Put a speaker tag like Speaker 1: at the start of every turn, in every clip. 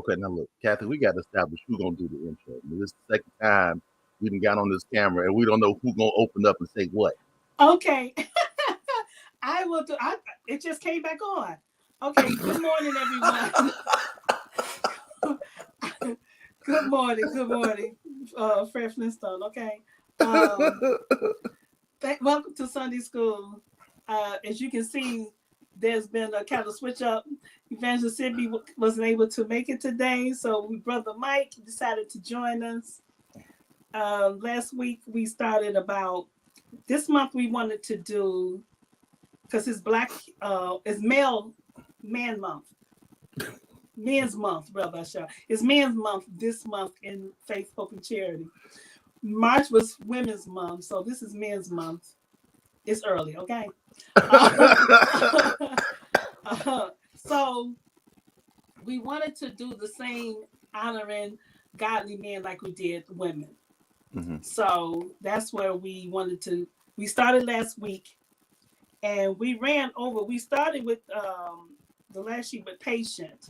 Speaker 1: Okay, now look, Kathy, we got to establish who's gonna do the intro. I mean, this is the second time we done got on this camera, and we don't know who's gonna open up and say what.
Speaker 2: Okay. I will do. It just came back on. Okay. Good morning, everyone. Good morning. Good morning, Fred Flintstone. Okay. Um, Welcome to Sunday School. As you can see, there's been a kind of switch up. Evangelist Sydney wasn't able to make it today, so Brother Mike decided to join us. Last week we started about this month. We wanted to do because it's it's man month, men's month, brother. It's men's month this month in Faith, Hope, and Charity. March was women's month, so this is men's month. It's early, okay? So we wanted to do the same honoring godly men like we did women.
Speaker 1: Mm-hmm.
Speaker 2: So that's where we wanted to. We started last week, and we ran over. We started with the last sheet with patient,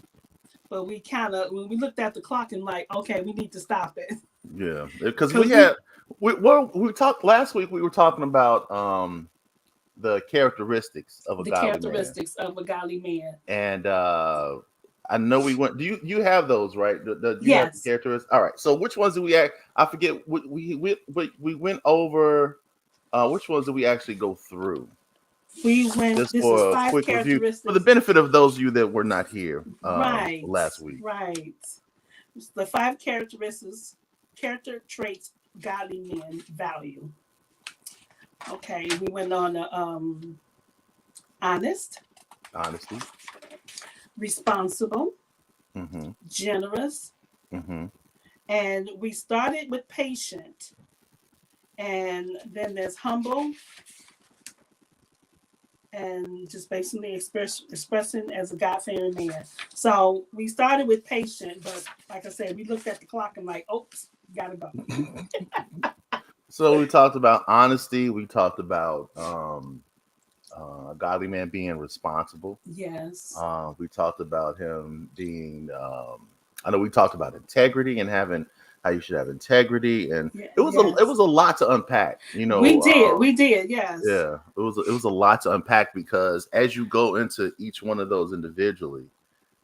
Speaker 2: but we kind of when we looked at the clock and like, okay, we need to stop it.
Speaker 1: Yeah, because we talked last week. We were talking about the characteristics of a
Speaker 2: the
Speaker 1: godly man,
Speaker 2: characteristics of a godly man.
Speaker 1: and I know we went. Do you have those right? You have the
Speaker 2: Yes.
Speaker 1: characteristics. All right. So which ones did we act? I forget. We went over. Which ones did we actually go through?
Speaker 2: We went.
Speaker 1: Just
Speaker 2: This is
Speaker 1: for a
Speaker 2: 5
Speaker 1: quick review, for the
Speaker 2: characteristics.
Speaker 1: benefit of those of you that were not here
Speaker 2: Right.
Speaker 1: last week.
Speaker 2: Right. The 5 character traits godly men value. Okay, we went on honest,
Speaker 1: Honesty.
Speaker 2: responsible,
Speaker 1: Mm-hmm.
Speaker 2: generous,
Speaker 1: Mm-hmm.
Speaker 2: and we started with patient, and then there's humble, and just basically expressing as a God-fearing man. So we started with patient, but like I said, we looked at the clock and like, oops, gotta go.
Speaker 1: So we talked about honesty. We talked about a godly man being responsible.
Speaker 2: Yes.
Speaker 1: We talked about him being. I know we talked about integrity and having how you should have integrity, and
Speaker 2: Yeah,
Speaker 1: it
Speaker 2: yes.
Speaker 1: was a lot to unpack. You know,
Speaker 2: We did, yes.
Speaker 1: yeah, it was a lot to unpack because as you go into each one of those individually,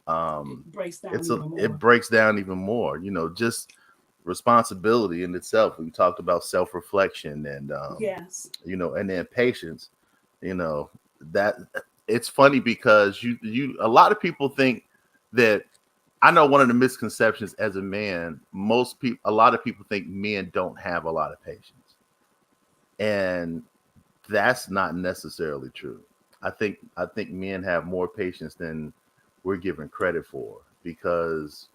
Speaker 2: It breaks down even more.
Speaker 1: it breaks down even more. You know, just responsibility in itself. We talked about self-reflection and
Speaker 2: Yes.
Speaker 1: you know, and then patience. You know, that it's funny because you a lot of people think that I know one of the misconceptions as a man, a lot of people think men don't have a lot of patience. And that's not necessarily true. I think men have more patience than we're given credit for because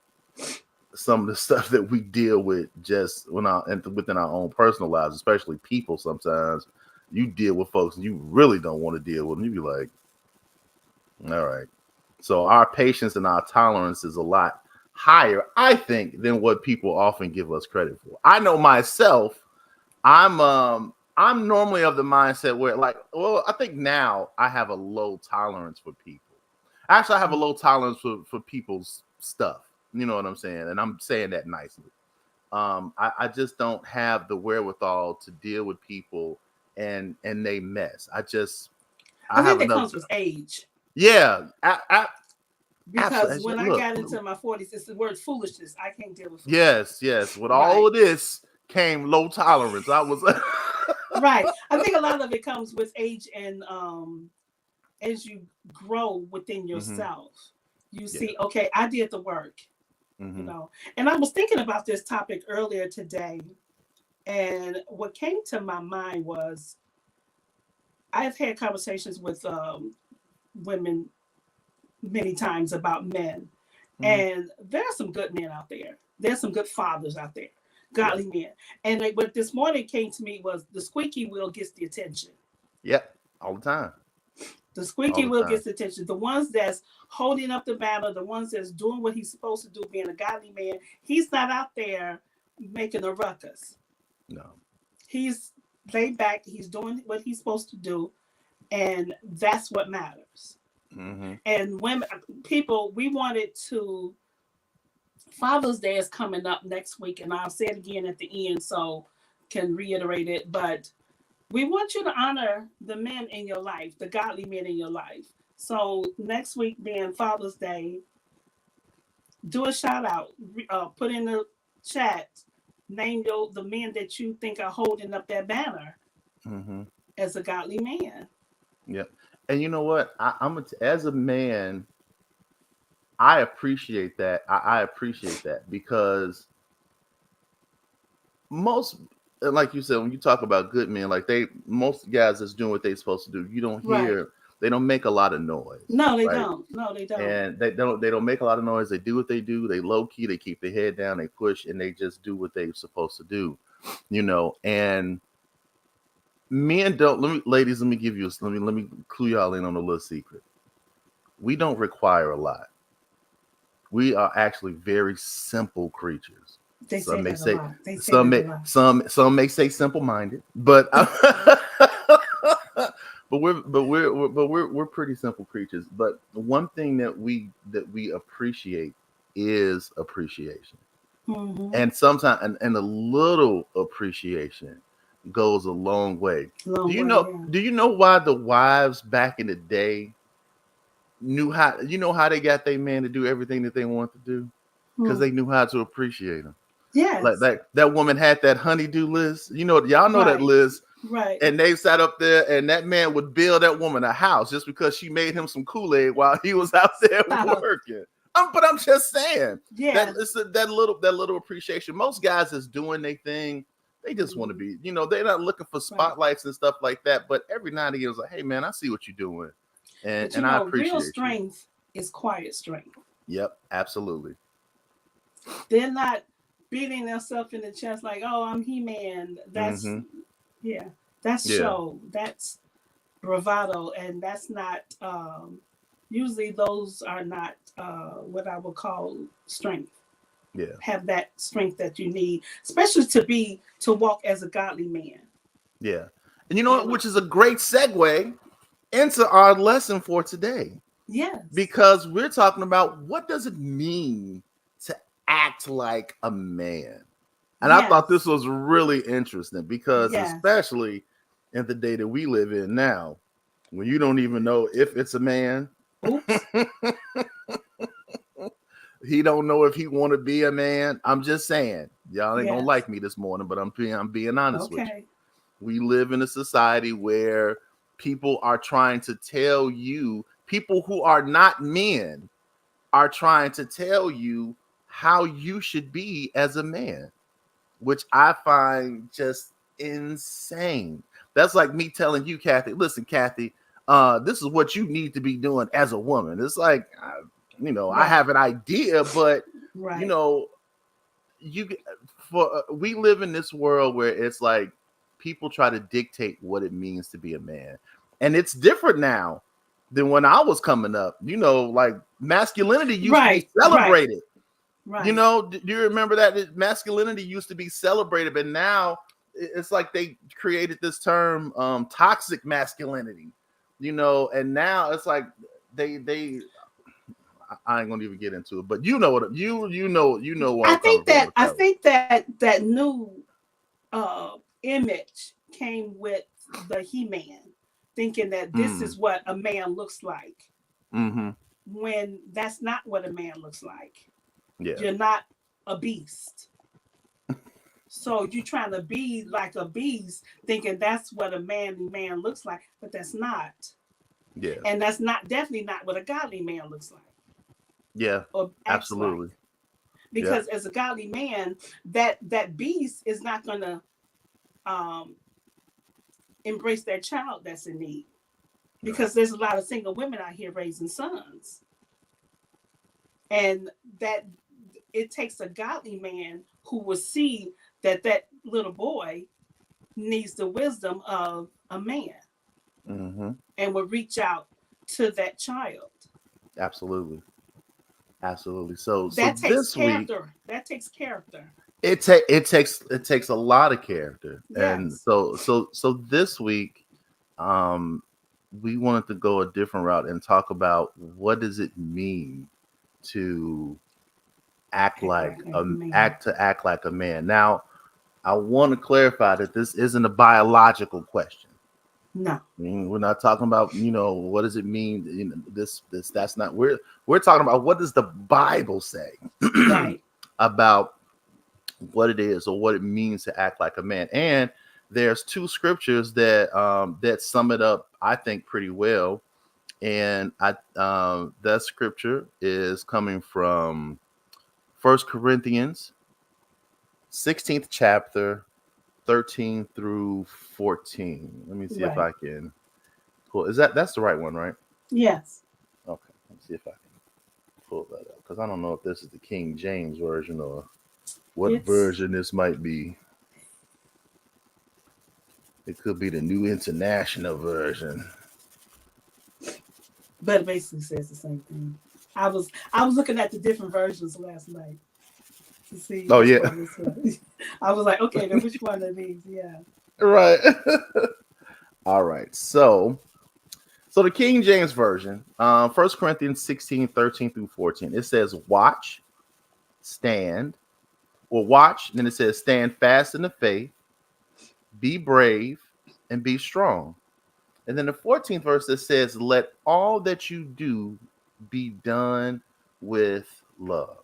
Speaker 1: some of the stuff that we deal with just within our own personal lives, especially people, sometimes you deal with folks and you really don't want to deal with them. You be like, all right. So our patience and our tolerance is a lot higher, I think, than what people often give us credit for. I know myself, I'm normally of the mindset where I think now I have a low tolerance for people. Actually, I have a low tolerance for people's stuff. You know what I'm saying? And I'm saying that nicely. I just don't have the wherewithal to deal with people and they mess. I
Speaker 2: think
Speaker 1: have
Speaker 2: that
Speaker 1: enough.
Speaker 2: comes with age.
Speaker 1: Yeah,
Speaker 2: Because when I got into my 40s, it's the word foolishness. I can't deal with foolishness.
Speaker 1: yes. With all of this came low tolerance. I was
Speaker 2: right. I think a lot of it comes with age and as you grow within yourself, you see, okay, I did the work. You know. And I was thinking about this topic earlier today, and what came to my mind was I've had conversations with women many times about men, and there are some good men out there. There's some good fathers out there, godly men. And what this morning came to me was the squeaky wheel gets the attention.
Speaker 1: Yep, all the time.
Speaker 2: The squeaky wheel gets the attention. The ones that's holding up the banner, the ones that's doing what he's supposed to do, being a godly man, he's not out there making a ruckus.
Speaker 1: No.
Speaker 2: He's laid back. He's doing what he's supposed to do. And that's what matters. And women, people, we wanted to Father's Day is coming up next week, and I'll say it again at the end so can reiterate it. But we want you to honor the men in your life, the godly men in your life. So next week being Father's Day, do a shout out. Put in the chat, name the men that you think are holding up that banner as a godly man.
Speaker 1: Yep. And you know what? As a man, I appreciate that. I appreciate that because most, like you said, when you talk about good men, like most guys that's doing what they're supposed to do, you don't hear, they don't make a lot of noise.
Speaker 2: No, they don't. No, they don't.
Speaker 1: And they don't make a lot of noise. They do what they do. They low key. They keep their head down. They push, and they just do what they're supposed to do. And men don't. Ladies, let me clue y'all in on a little secret. We don't require a lot. We are actually very simple creatures. Some may say simple-minded, but we're pretty simple creatures. But one thing that we appreciate is appreciation, and sometimes and a little appreciation goes a long way. Do you know why the wives back in the day knew how? You know how they got their man to do everything that they want to do? Because they knew how to appreciate him.
Speaker 2: Yes.
Speaker 1: Like that woman had that honeydew list. Y'all know that list.
Speaker 2: Right.
Speaker 1: And they sat up there and that man would build that woman a house just because she made him some Kool-Aid while he was out there working. But I'm just saying.
Speaker 2: Yeah.
Speaker 1: That little appreciation. Most guys is doing their thing. They just want to be, they're not looking for spotlights and stuff like that. But every now and again, it's like, hey man, I see what you're doing. And I appreciate
Speaker 2: real strength is quiet strength.
Speaker 1: Yep, absolutely.
Speaker 2: They're not beating themselves in the chest like, oh, I'm He-Man. That's that's show. That's bravado, and that's not. Usually, those are not what I would call strength.
Speaker 1: Yeah,
Speaker 2: have that strength that you need, especially to walk as a godly man.
Speaker 1: Yeah, and you know what? Which is a great segue into our lesson for today.
Speaker 2: Yes,
Speaker 1: because we're talking about what does it mean to act like a man. And I thought this was really interesting because especially in the day that we live in now, when you don't even know if it's a man, he don't know if he want to be a man. I'm just saying, y'all ain't gonna like me this morning, but I'm being honest with you. We live in a society where people are trying to tell you, people who are not men are trying to tell you how you should be as a man, which I find just insane. That's like me telling you, Kathy, listen, Kathy, this is what you need to be doing as a woman. It's like, I have an idea, but we live in this world where it's like people try to dictate what it means to be a man. And it's different now than when I was coming up. Like masculinity used to be celebrated.
Speaker 2: Right.
Speaker 1: Do you remember that masculinity used to be celebrated, but now it's like they created this term toxic masculinity, and now it's like they I ain't gonna even get into it, but what I
Speaker 2: think that new image came with the He-Man, thinking that this is what a man looks like, when that's not what a man looks like. You're not a beast. So you're trying to be like a beast, thinking that's what a manly man looks like, but that's not.
Speaker 1: Yeah.
Speaker 2: And that's definitely not what a godly man looks like.
Speaker 1: Yeah. Or absolutely.
Speaker 2: Like. Because as a godly man, that beast is not gonna embrace their child that's in need. Because there's a lot of single women out here raising sons. And that it takes a godly man who will see that little boy needs the wisdom of a man, and will reach out to that child.
Speaker 1: Absolutely. So
Speaker 2: that takes
Speaker 1: this
Speaker 2: character.
Speaker 1: Week,
Speaker 2: that takes character.
Speaker 1: It takes a lot of character, and so this week, we wanted to go a different route and talk about what does it mean to act
Speaker 2: Act
Speaker 1: like
Speaker 2: like a man.
Speaker 1: act like a man. Now, I want to clarify that this isn't a biological question.
Speaker 2: No.
Speaker 1: I mean, we're not talking about, what does it mean? That's not. We're talking about what does the Bible say
Speaker 2: Right.
Speaker 1: about what it is or what it means to act like a man. And there's two scriptures that sum it up, I think, pretty well. And that scripture is coming from First Corinthians 16th chapter, 13 through 14. Let me see if
Speaker 2: Right.
Speaker 1: I can pull. That's the right one, right?
Speaker 2: Yes.
Speaker 1: Okay. Let's see if I can pull that up, because I don't know if this is the King James version or what
Speaker 2: It's
Speaker 1: version this might be. It could be the New International Version.
Speaker 2: but it basically says the same thing. I was looking at the different versions last night to see
Speaker 1: Oh
Speaker 2: which
Speaker 1: yeah,
Speaker 2: one this was. I was like, okay, then which one of these? Yeah.
Speaker 1: right. All right. So the King James Version, 1 Corinthians 16, 13 through 14, it says, watch, stand, or watch, and then it says, stand fast in the faith, be brave, and be strong. And then the 14th verse that says, let all that you do be done with love.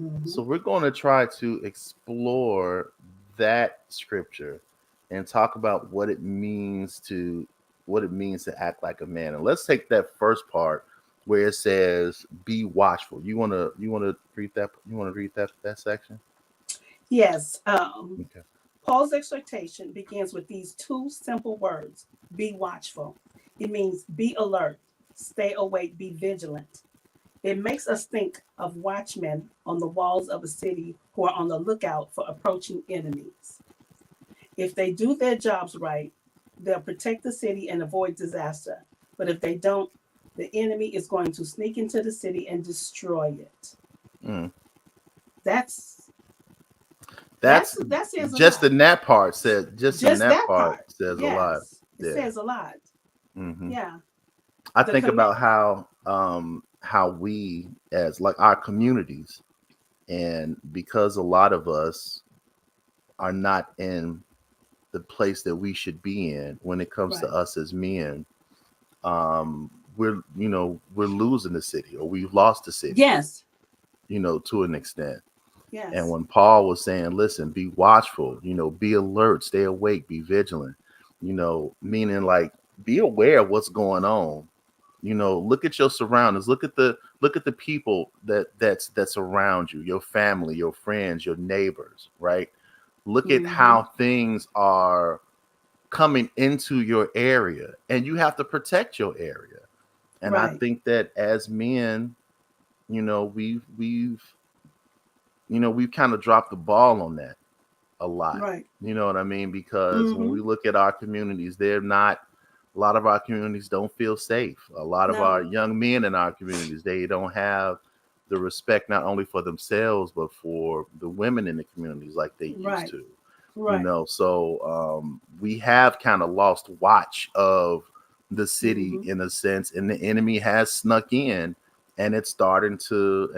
Speaker 2: Mm-hmm.
Speaker 1: So we're going to try to explore that scripture and talk about what it means to act like a man. And let's take that first part where it says be watchful. You want to read that, that section?
Speaker 2: Yes.
Speaker 1: Okay.
Speaker 2: Paul's exhortation begins with these two simple words: be watchful. It means be alert, stay awake, be vigilant. It makes us think of watchmen on the walls of a city who are on the lookout for approaching enemies. If they do their jobs right, they'll protect the city and avoid disaster. But if they don't, the enemy is going to sneak into the city and destroy it.
Speaker 1: Mm.
Speaker 2: That's
Speaker 1: That's
Speaker 2: that says a
Speaker 1: just
Speaker 2: lot.
Speaker 1: in that part says just in
Speaker 2: Just
Speaker 1: that
Speaker 2: that
Speaker 1: part
Speaker 2: part.
Speaker 1: says a lot.
Speaker 2: Yes. It
Speaker 1: Yeah.
Speaker 2: says a lot.
Speaker 1: Hmm.
Speaker 2: Yeah.
Speaker 1: I
Speaker 2: The
Speaker 1: think
Speaker 2: command.
Speaker 1: about how we, as like our communities, and because a lot of us are not in the place that we should be in when it comes to
Speaker 2: Right.
Speaker 1: us as men, we're losing the city, or we've lost the city,
Speaker 2: Yes.
Speaker 1: to an extent. And
Speaker 2: Yes.
Speaker 1: when Paul was saying, listen, be watchful, be alert, stay awake, be vigilant, meaning like be aware of what's going on. Look at your surroundings, look at the people that's around you, your family, your friends, your neighbors, right? Look at
Speaker 2: Mm-hmm.
Speaker 1: how things are coming into your area, and you have to protect your area. And I
Speaker 2: Right.
Speaker 1: think that as men, we've kind of dropped the ball on that a lot.
Speaker 2: Right.
Speaker 1: You know what I mean? Because when
Speaker 2: Mm-hmm.
Speaker 1: we look at our communities, a lot of our communities don't feel safe. A lot of our
Speaker 2: No.
Speaker 1: young men in our communities, they don't have the respect not only for themselves, but for the women in the communities like they used
Speaker 2: Right.
Speaker 1: to.
Speaker 2: Right.
Speaker 1: So we have kind of lost watch of the city
Speaker 2: Mm-hmm.
Speaker 1: in a sense, and the enemy has snuck in, and it's starting to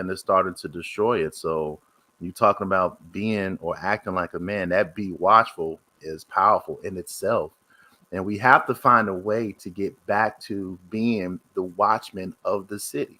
Speaker 1: destroy it. So you talking about being or acting like a man, that be watchful is powerful in itself. And we have to find a way to get back to being the watchman of the city,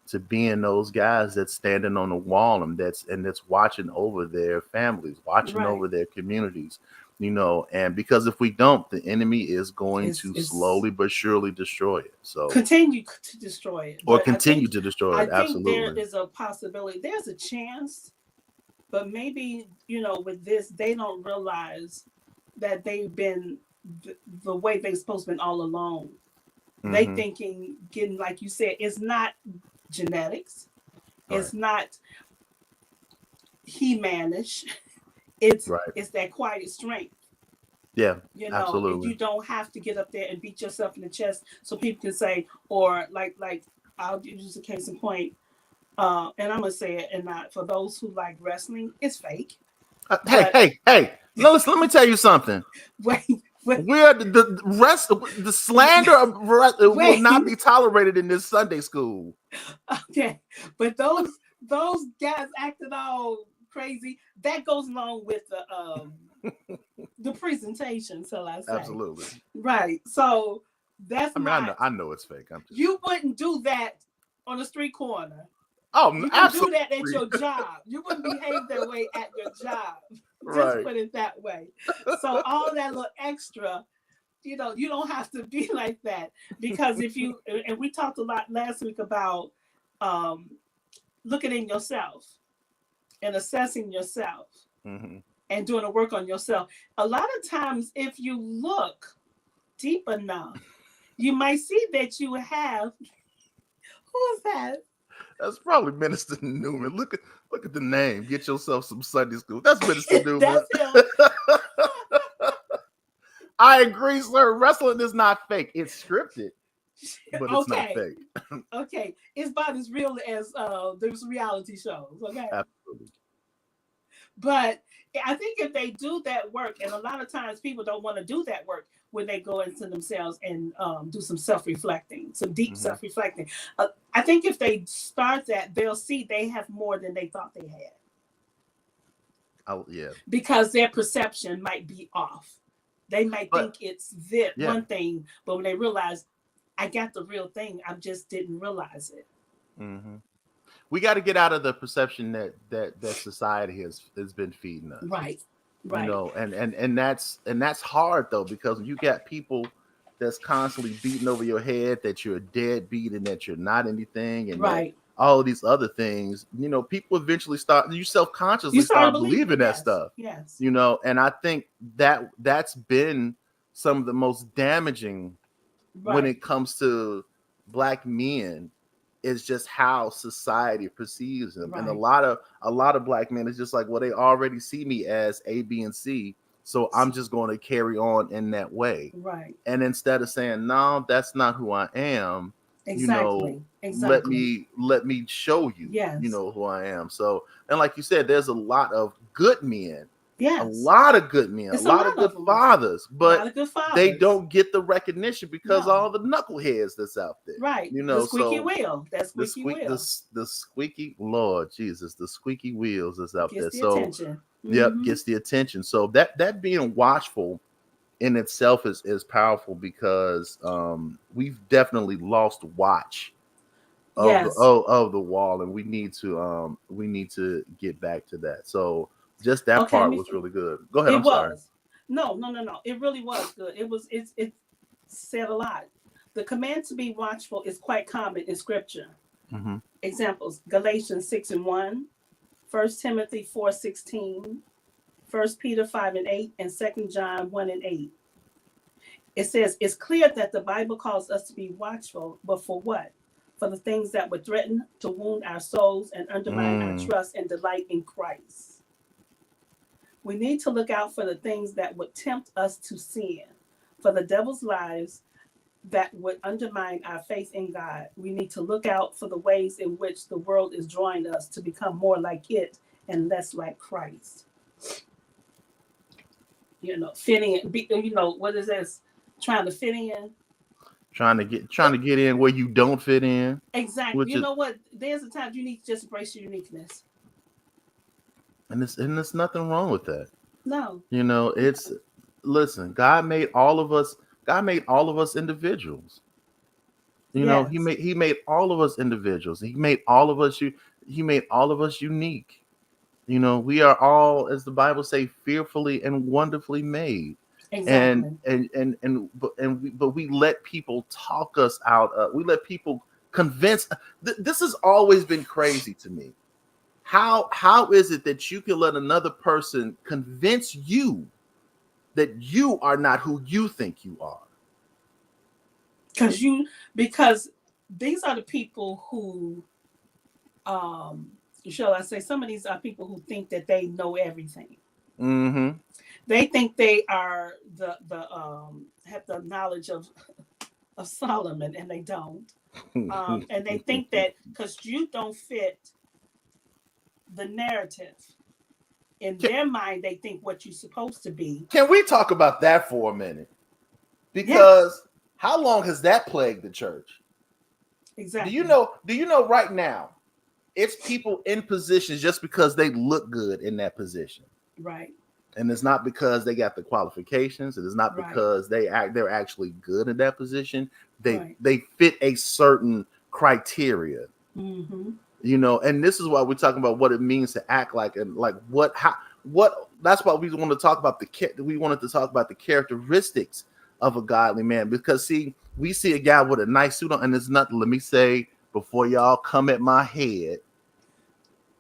Speaker 1: to being those guys that's standing on the wall and that's watching over their families, watching
Speaker 2: Right.
Speaker 1: over their communities. And because if we don't, the enemy is going
Speaker 2: It's
Speaker 1: to
Speaker 2: it's
Speaker 1: slowly but surely destroy it. So,
Speaker 2: continue to destroy it.
Speaker 1: or
Speaker 2: But
Speaker 1: continue to destroy
Speaker 2: I
Speaker 1: it.
Speaker 2: think there
Speaker 1: Absolutely.
Speaker 2: is a possibility. There's a chance, but maybe with this, they don't realize that they've been the way they're supposed to been all along. They
Speaker 1: Hmm.
Speaker 2: thinking getting like you said, it's not genetics.
Speaker 1: Right.
Speaker 2: It's not he manish. It's
Speaker 1: Right.
Speaker 2: it's that quiet strength.
Speaker 1: Yeah.
Speaker 2: And
Speaker 1: Absolutely.
Speaker 2: you don't have to get up there and beat yourself in the chest so people can say, or like I'll use a case in point. And I'm gonna say it, and not for those who like wrestling, it's fake.
Speaker 1: Hey,
Speaker 2: But
Speaker 1: hey, hey! No, listen, let me tell you something.
Speaker 2: wait, wait,
Speaker 1: We're the rest. The slander of will not
Speaker 2: wait.
Speaker 1: be tolerated in this Sunday school.
Speaker 2: Okay, but those. those guys acted all crazy. That goes along with the presentation, shall I say?
Speaker 1: Absolutely.
Speaker 2: Right. So that's
Speaker 1: I mean,
Speaker 2: not.
Speaker 1: I know it's fake. I'm just.
Speaker 2: You wouldn't do that on the street corner.
Speaker 1: Oh,
Speaker 2: You wouldn't do
Speaker 1: absolutely.
Speaker 2: that at your job. You wouldn't behave that way at your job. Just
Speaker 1: Right.
Speaker 2: put it that way. So all that little extra, you don't have to be like that, because if you, and we talked a lot last week about um, looking in yourself and assessing yourself
Speaker 1: Mm-hmm.
Speaker 2: and doing a work on yourself. A lot of times, if you look deep enough, you might see that you have. Who is that?
Speaker 1: That's probably Minister Newman. Look at the name. Get yourself some Sunday school. That's Minister Newman.
Speaker 2: That's him.
Speaker 1: I agree, sir. Wrestling is not fake. It's scripted, but it's not
Speaker 2: Okay.
Speaker 1: fake.
Speaker 2: Okay. It's about as real as those reality shows. Okay.
Speaker 1: Absolutely.
Speaker 2: But I think if they do that work, and a lot of times people don't want to do that work when they go into themselves and do some self-reflecting, some deep self-reflecting. I think if they start that, they'll see they have more than they thought they had.
Speaker 1: Oh, yeah.
Speaker 2: Because their perception might be off. They might think it's one thing, but when they realize, I got the real thing, I just didn't realize it.
Speaker 1: Mm-hmm. We got to get out of the perception that society has been feeding us.
Speaker 2: Right.
Speaker 1: You know, and that's hard though, because you got people that's constantly beating over your head that you're a deadbeat and that you're not anything, and all of these other things. You know, people eventually self-consciously start believing that stuff.
Speaker 2: Yes.
Speaker 1: You know, and I think that's been some of the most damaging when it comes to Black men, is just how society perceives them. And a lot of Black men is just like, well, they already see me as A, B, and C, so I'm just going to carry on in that way.
Speaker 2: Right.
Speaker 1: And instead of saying, no, that's not who I am,
Speaker 2: exactly.
Speaker 1: let me show you, who I am. So, and like you said, there's a lot of good men. Yes. A lot of good men, a lot of good fathers, but they don't get the recognition because all the knuckleheads that's out there.
Speaker 2: Right. The squeaky wheel. That squeaky wheel.
Speaker 1: The squeaky, Lord Jesus, the squeaky wheels that's out there.
Speaker 2: So attention.
Speaker 1: Yep, gets the attention. So that being watchful in itself is powerful, because we've definitely lost watch of the wall, and we need to get back to that. So just that part was really good. Go ahead. Sorry.
Speaker 2: No. It really was good. It said a lot. The command to be watchful is quite common in scripture. Mm-hmm. Examples: Galatians 6:1, 1 Timothy 4:16, 1 Peter 5:8, and 2 John 1:8. It says, it's clear that the Bible calls us to be watchful, but for what? For the things that would threaten to wound our souls and undermine our trust and delight in Christ. We need to look out for the things that would tempt us to sin, for the devil's lies that would undermine our faith in God. We need to look out for the ways in which the world is drawing us to become more like it and less like Christ. Fitting in, what is this? Trying to fit in. Trying to
Speaker 1: get in where you don't fit in.
Speaker 2: Exactly. You know what? There's a time you need to just embrace your uniqueness.
Speaker 1: And there's nothing wrong with that.
Speaker 2: No.
Speaker 1: Listen, God made all of us individuals. He made all of us individuals. He made all of us unique. We are all, as the Bible say, fearfully and wonderfully made. Exactly. But we let people talk us out of, we let people convince. This has always been crazy to me. How is it that you can let another person convince you that you are not who you think you are?
Speaker 2: Because these are the people who, shall I say, some of these are people who think that they know everything. Mm-hmm. They think they are have the knowledge of Solomon, and they don't. And they think that because you don't fit the narrative in their mind, they think what you're supposed to be.
Speaker 1: Can we talk about that for a minute? Because how long has that plagued the church?
Speaker 2: Exactly.
Speaker 1: Do you know right now, it's people in positions just because they look good in that position.
Speaker 2: Right.
Speaker 1: And it's not because they got the qualifications. It is not
Speaker 2: Right.
Speaker 1: because they're actually good in that position.
Speaker 2: Right.
Speaker 1: They fit a certain criteria.
Speaker 2: Mm-hmm.
Speaker 1: You know, and this is why we're talking about what it means to act like, and like what that's why we want to talk about we wanted to talk about the characteristics of a godly man, because see, we see a guy with a nice suit on, and it's nothing. Let me say before y'all come at my head,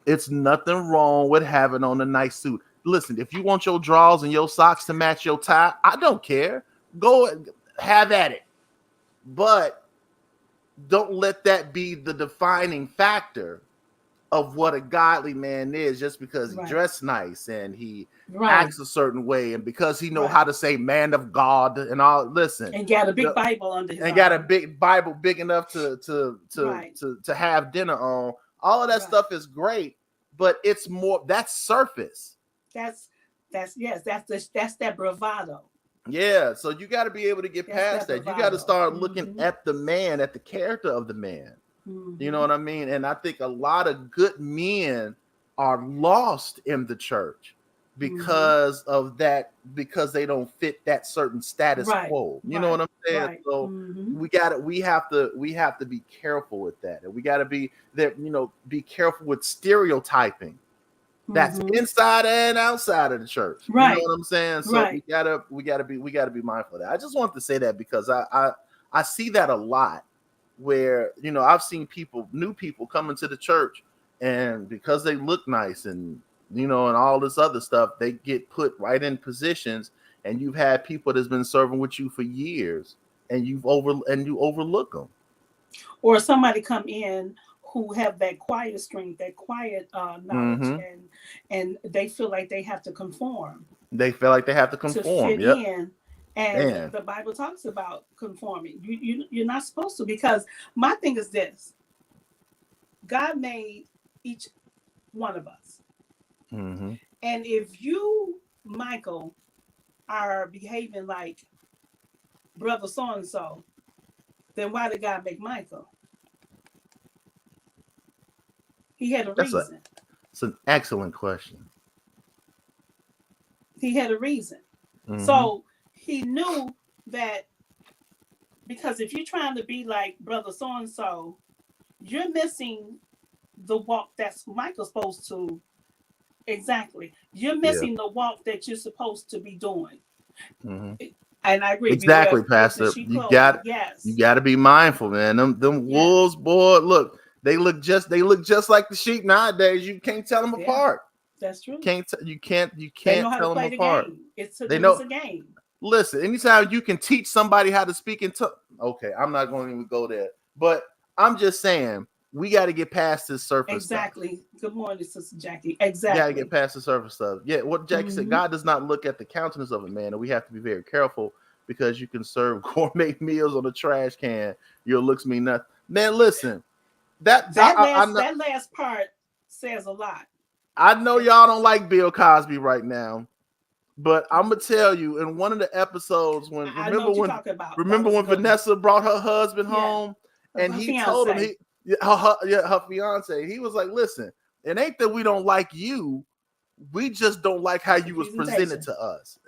Speaker 1: it's nothing wrong with having on a nice suit. Listen, if you want your drawers and your socks to match your tie, I don't care. Go have at it. But don't let that be the defining factor of what a godly man is, just because he dressed nice and he acts a certain way, and because he know how to say man of God and all. Listen,
Speaker 2: and got a big Bible under his
Speaker 1: and
Speaker 2: arm.
Speaker 1: got a big Bible big enough to have dinner on. All of that stuff is great, but it's more that's surface.
Speaker 2: That's that bravado.
Speaker 1: Yeah, so you got to be able to get past that. You got to start looking at the man, at the character of the man. Mm-hmm. You know what I mean? And I think a lot of good men are lost in the church because of that, because they don't fit that certain status quo. You know what I'm saying? Right. So we have to be careful with that. And we got to be that, be careful with stereotyping. That's inside and outside of the church. Right. You know what I'm saying? So we gotta be mindful of that. I just wanted to say that because I see that a lot, where I've seen new people come into the church, and because they look nice and and all this other stuff, they get put right in positions, and you've had people that's been serving with you for years, and you overlook them.
Speaker 2: Or somebody come in who have that quiet strength, that quiet knowledge, and they feel like they have to conform.
Speaker 1: They feel like they have to conform
Speaker 2: to fit in. And the Bible talks about conforming. You're not supposed to, because my thing is this: God made each one of us, and if you, Michael, are behaving like brother so and so, then why did God make Michael? He had a reason.
Speaker 1: It's an excellent question.
Speaker 2: He had a reason. So he knew that, because if you're trying to be like brother so-and-so, you're missing the walk that's Michael's supposed to. Exactly. You're missing the walk that you're supposed to be doing. And I agree.
Speaker 1: Exactly, Pastor. You got to be mindful, man. Them wolves, boy, look. They look just like the sheep nowadays. You can't tell them apart.
Speaker 2: That's true.
Speaker 1: You can't tell them apart.
Speaker 2: It's a game.
Speaker 1: Listen, anytime you can teach somebody how to speak in tongues. Okay, I'm not going to even go there. But I'm just saying, we got to get past this surface stuff.
Speaker 2: Good morning, Sister Jackie. Exactly.
Speaker 1: You got to get past the surface stuff. Yeah, what Jackie said, God does not look at the countenance of a man, and we have to be very careful, because you can serve gourmet meals on a trash can. Your looks mean nothing. Man, listen. That
Speaker 2: last part says a lot.
Speaker 1: I know y'all don't like Bill Cosby right now, but I'm gonna tell you, in one of the episodes, remember when Vanessa brought her husband home, and he told him her fiance, he was like, "Listen, it ain't that we don't like you, we just don't like how you was presented to us,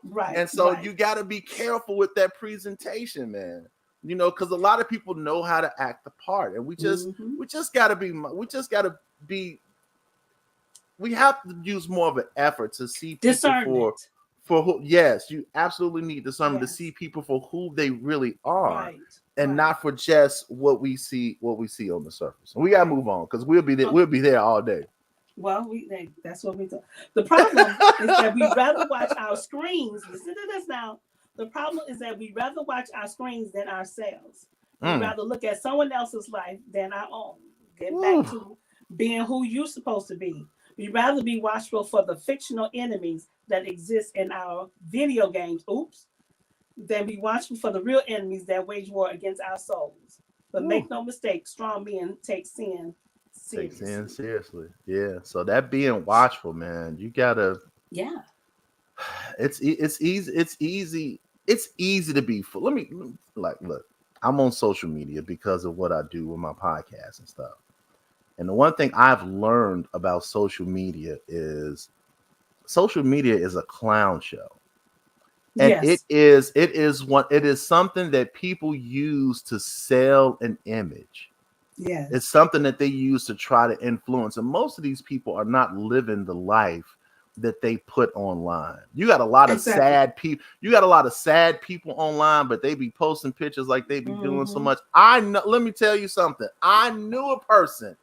Speaker 1: Right. And so you got to be careful with that presentation, man. Because a lot of people know how to act the part, and we just got to be. We have to use more of an effort to see people for who. Yes, you absolutely need discernment to see people for who they really are, and not for just what we see on the surface. And we got to move on, because we'll be there all day.
Speaker 2: Well, that's what we do. The problem is that we rather watch our screens. Listen to this now. The problem is that we rather watch our screens than ourselves. We rather look at someone else's life than our own. Get back to being who you're supposed to be. We rather be watchful for the fictional enemies that exist in our video games, than be watchful for the real enemies that wage war against our souls. But make no mistake, strong men take sin seriously.
Speaker 1: Yeah. So that being watchful, man, you gotta.
Speaker 2: Yeah.
Speaker 1: It's easy. It's easy to be full. Look, I'm on social media because of what I do with my podcast and stuff. And the one thing I've learned about social media is a clown show. And
Speaker 2: Yes.
Speaker 1: it is something that people use to sell an image.
Speaker 2: Yes.
Speaker 1: It's something that they use to try to influence. And most of these people are not living the life that they put online. You got a lot of
Speaker 2: Exactly.
Speaker 1: sad people. You got a lot of sad people online, but they be posting pictures like they be doing so
Speaker 2: Mm-hmm.
Speaker 1: much. I know. Let me tell you something. I knew a person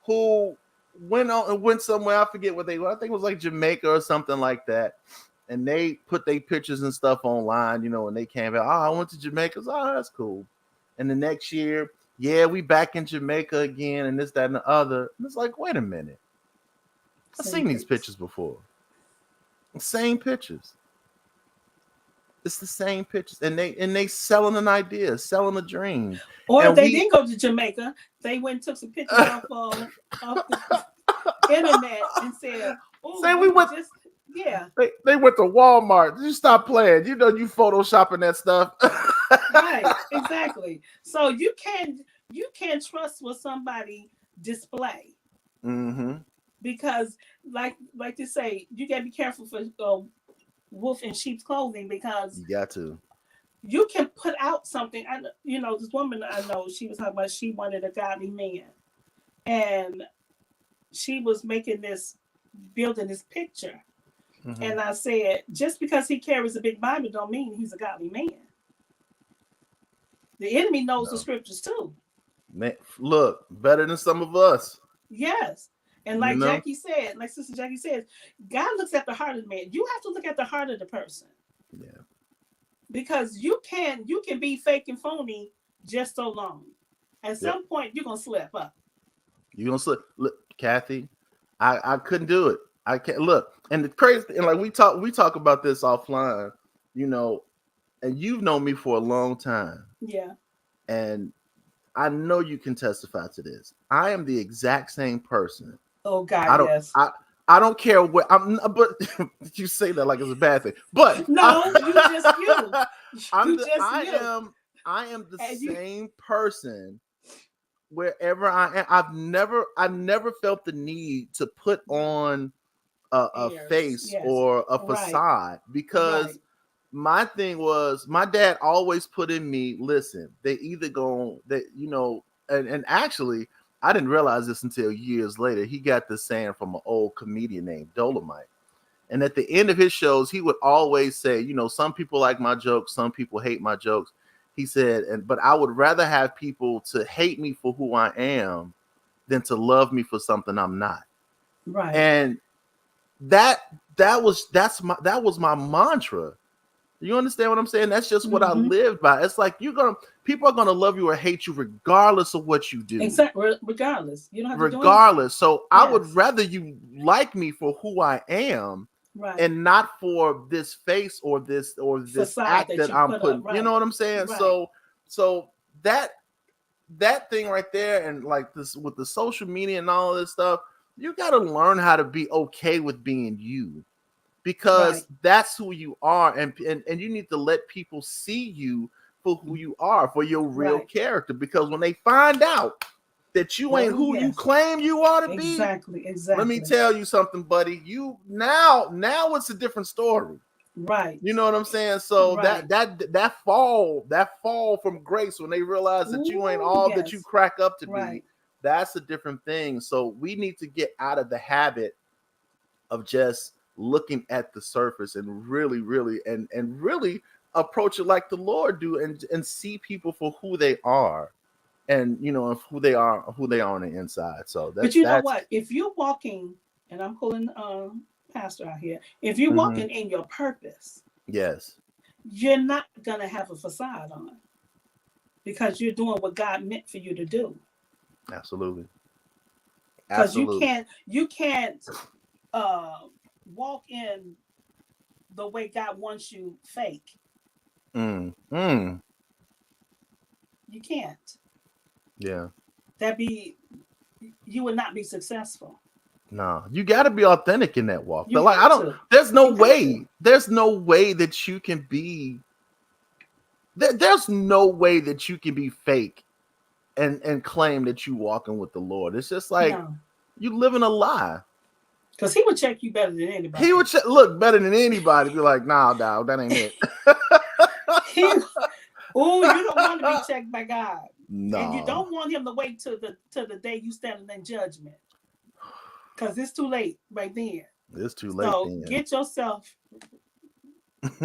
Speaker 1: who went on and went somewhere. I forget what they were. I think it was like Jamaica or something like that. And they put their pictures and stuff online, and they came out. Oh, I went to Jamaica. Oh, that's cool. And the next year, yeah, we back in Jamaica again, and this, that, and the other. And it's like, wait a minute. I've seen these pictures before. The same pictures. It's the same pictures, and they selling an idea, selling a dream.
Speaker 2: Or
Speaker 1: and
Speaker 2: if they didn't go to Jamaica, they went and took some pictures off the internet and said, "Oh,
Speaker 1: say we went."
Speaker 2: just yeah."
Speaker 1: They went to Walmart. You stop playing. You photoshopping that stuff.
Speaker 2: Right, exactly. So you can't trust what somebody display.
Speaker 1: Mm-hmm.
Speaker 2: Because like they say, you gotta be careful for wolf in sheep's clothing, because
Speaker 1: You got to.
Speaker 2: you can put out something. This woman I know, she was talking about she wanted a godly man, and she was building this picture. Mm-hmm. And I said, just because he carries a big Bible don't mean he's a godly man. The enemy knows the scriptures too.
Speaker 1: Man, look, better than some of us.
Speaker 2: Yes. And like Jackie said, like Sister Jackie says, God looks at the heart of the man. You have to look at the heart of the person.
Speaker 1: Yeah.
Speaker 2: Because you can be fake and phony just so long. At some point, you're gonna slip up.
Speaker 1: You're gonna slip. Look, Kathy, I couldn't do it. I can't look. And the crazy, and like we talk about this offline, and you've known me for a long time.
Speaker 2: Yeah.
Speaker 1: And I know you can testify to this. I am the exact same person.
Speaker 2: Oh God, yes.
Speaker 1: I don't care what I'm, but you say that like it's a bad thing. But
Speaker 2: no, you just you.
Speaker 1: I am the same person wherever I am. I've never felt the need to put on a face or a facade, because my thing was, my dad always put in me, listen, they either and actually I didn't realize this until years later. He got this saying from an old comedian named Dolomite. And at the end of his shows, he would always say, some people like my jokes, some people hate my jokes. He said, but I would rather have people to hate me for who I am than to love me for something I'm not.
Speaker 2: Right.
Speaker 1: And that was my mantra. You understand what I'm saying? That's just what I lived by. It's like people are gonna love you or hate you regardless of what you do.
Speaker 2: Exactly, regardless. You don't have to
Speaker 1: regardless. So I would rather you like me for who I am, and not for this face or this
Speaker 2: facade
Speaker 1: act that I'm putting.
Speaker 2: Right.
Speaker 1: You know what I'm saying? Right. So that thing right there, and like this with the social media and all this stuff, you got to learn how to be okay with being you. Because that's who you are, and you need to let people see you for who you are, for your real character. Because when they find out that you ain't who you claim you ought to be,
Speaker 2: exactly.
Speaker 1: Let me tell you something, buddy. You now it's a different story,
Speaker 2: right?
Speaker 1: You know what I'm saying? So that fall from grace, when they realize that you ain't all that you crack up to be, that's a different thing. So we need to get out of the habit of just looking at the surface and really approach it like the Lord do, and see people for who they are, and who they are on the inside. So
Speaker 2: but you know what, if you're walking, and I'm pulling pastor out here, if you're walking in your purpose, you're not gonna have a facade on, because you're doing what God meant for you to do.
Speaker 1: Absolutely.
Speaker 2: Because you can't walk in the way God wants you fake. You can't.
Speaker 1: Yeah.
Speaker 2: You would not be successful.
Speaker 1: No, you got to be authentic in that walk. But like, there's no way that you can be. There's no way that you can be fake and claim that you walking with the Lord. It's just like
Speaker 2: No,
Speaker 1: you living a lie.
Speaker 2: because he would check you better than anybody.
Speaker 1: He would look better than anybody. Be like, nah, dog, that ain't it.
Speaker 2: He, oh, you don't want to be checked by God, and you
Speaker 1: No,
Speaker 2: don't want him to wait till the day you standing in judgment, because it's too late right then.
Speaker 1: it's too late.
Speaker 2: So
Speaker 1: Then
Speaker 2: get yourself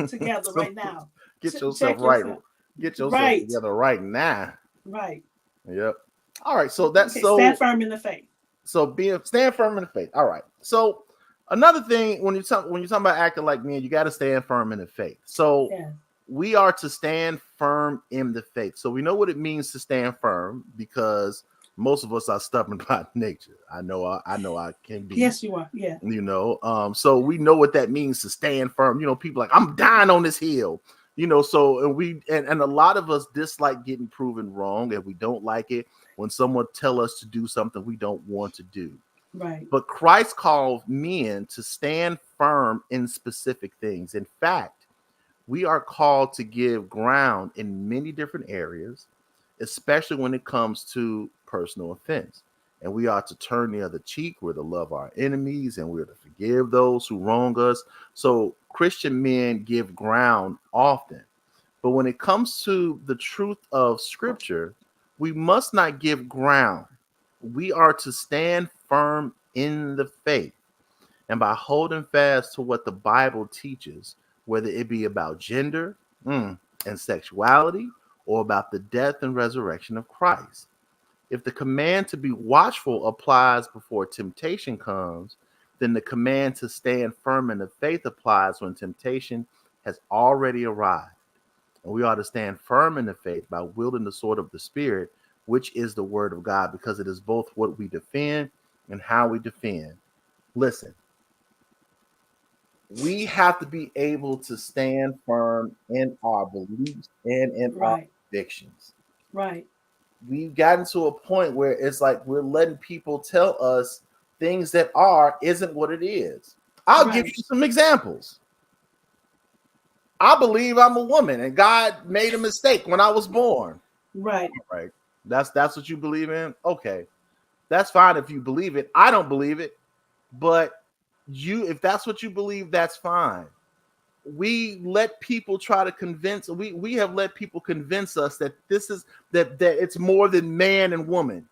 Speaker 2: together
Speaker 1: So,
Speaker 2: right now.
Speaker 1: get yourself
Speaker 2: Check
Speaker 1: right.
Speaker 2: yourself.
Speaker 1: Get yourself
Speaker 2: Right,
Speaker 1: together right now.
Speaker 2: right.
Speaker 1: Yep. All right. So that's
Speaker 2: Okay,
Speaker 1: so.
Speaker 2: stand firm in the faith.
Speaker 1: So stand firm in the faith. All right. So another thing when you talk about acting like men, you got to stand firm in the faith. So
Speaker 2: Yeah,
Speaker 1: we are to stand firm in the faith. So we know what it means to stand firm because most of us are stubborn by nature. I know I can be.
Speaker 2: yes, you are. Yeah,
Speaker 1: So we know what that means to stand firm. People like, I'm dying on this hill. So and a lot of us dislike getting proven wrong, and we don't like it when someone tell us to do something we don't want to do.
Speaker 2: right,
Speaker 1: But Christ called men to stand firm in specific things. In fact, we are called to give ground in many different areas, especially when it comes to personal offense. And we are to turn the other cheek. We're to love our enemies, and we're to forgive those who wrong us. So Christian men give ground often. But when it comes to the truth of Scripture, we must not give ground. We are to stand firm in the faith. And by holding fast to what the Bible teaches, whether it be about gender and sexuality or about the death and resurrection of Christ. If the command to be watchful applies before temptation comes, then the command to stand firm in the faith applies when temptation has already arrived. And we ought to stand firm in the faith by wielding the sword of the Spirit, which is the word of God, because it is both what we defend and how we defend. Listen, we have to be able to stand firm in our beliefs and in our
Speaker 2: right,
Speaker 1: convictions.
Speaker 2: right.
Speaker 1: We've gotten to a point where it's like we're letting people tell us things that isn't what it is. I'll give
Speaker 2: Right.
Speaker 1: you some examples. I believe I'm a woman and God made a mistake when I was born.
Speaker 2: Right.
Speaker 1: Right. That's what you believe in? Okay. That's fine if you believe it. I don't believe it. But if that's what you believe, that's fine. We let people try to convince, we have let people convince us that this is that it's more than man and woman.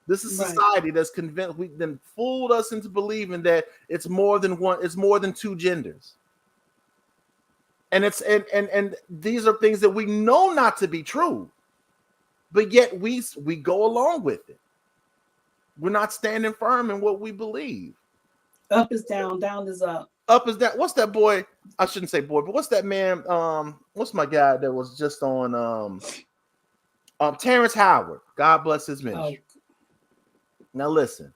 Speaker 1: This is
Speaker 2: Right.
Speaker 1: society that's convinced, we then fooled us into believing that it's more than one, it's more than two genders. And it's and these are things that we know not to be true, but yet we go along with it. We're not standing firm in what we believe.
Speaker 2: Up is down, down is up.
Speaker 1: Up is down. What's that boy? I shouldn't say boy, but what's that man? What's my guy that was just on Terrence Howard? God bless his ministry.
Speaker 2: Oh.
Speaker 1: Now listen,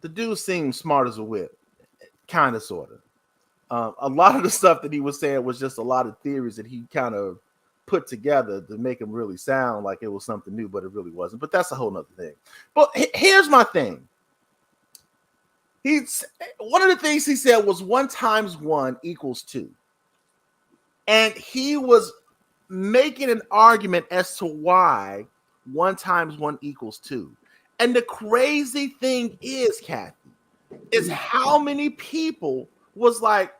Speaker 1: the dude seems smart as a whip, kind of, sort of. A lot of the stuff that he was saying was just a lot of theories that he kind of put together to make him really sound like it was something new, but it really wasn't. But that's a whole nother thing. But here's my thing. One of the things he said was 1 times 1 equals 2. And he was making an argument as to why 1 times 1 equals 2. And the crazy thing is, Kathy, is how many people was like,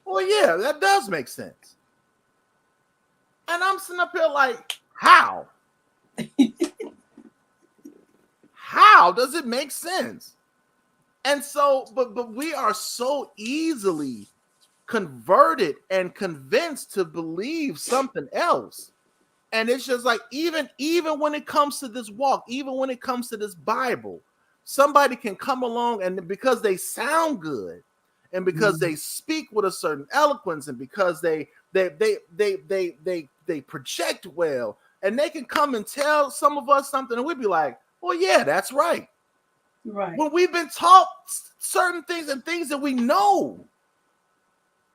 Speaker 1: well, yeah, that does make sense. And I'm sitting up here like, how? How does it make sense? And so, but we are so easily converted and convinced to believe something else. And it's just like, even when it comes to this walk, even when it comes to this Bible, somebody can come along and because they sound good and because they speak with a certain eloquence and because they project well, and they can come and tell some of us something and we'd be like, well, yeah, that's right.
Speaker 2: Right.
Speaker 1: When we've been taught certain things and things that we know,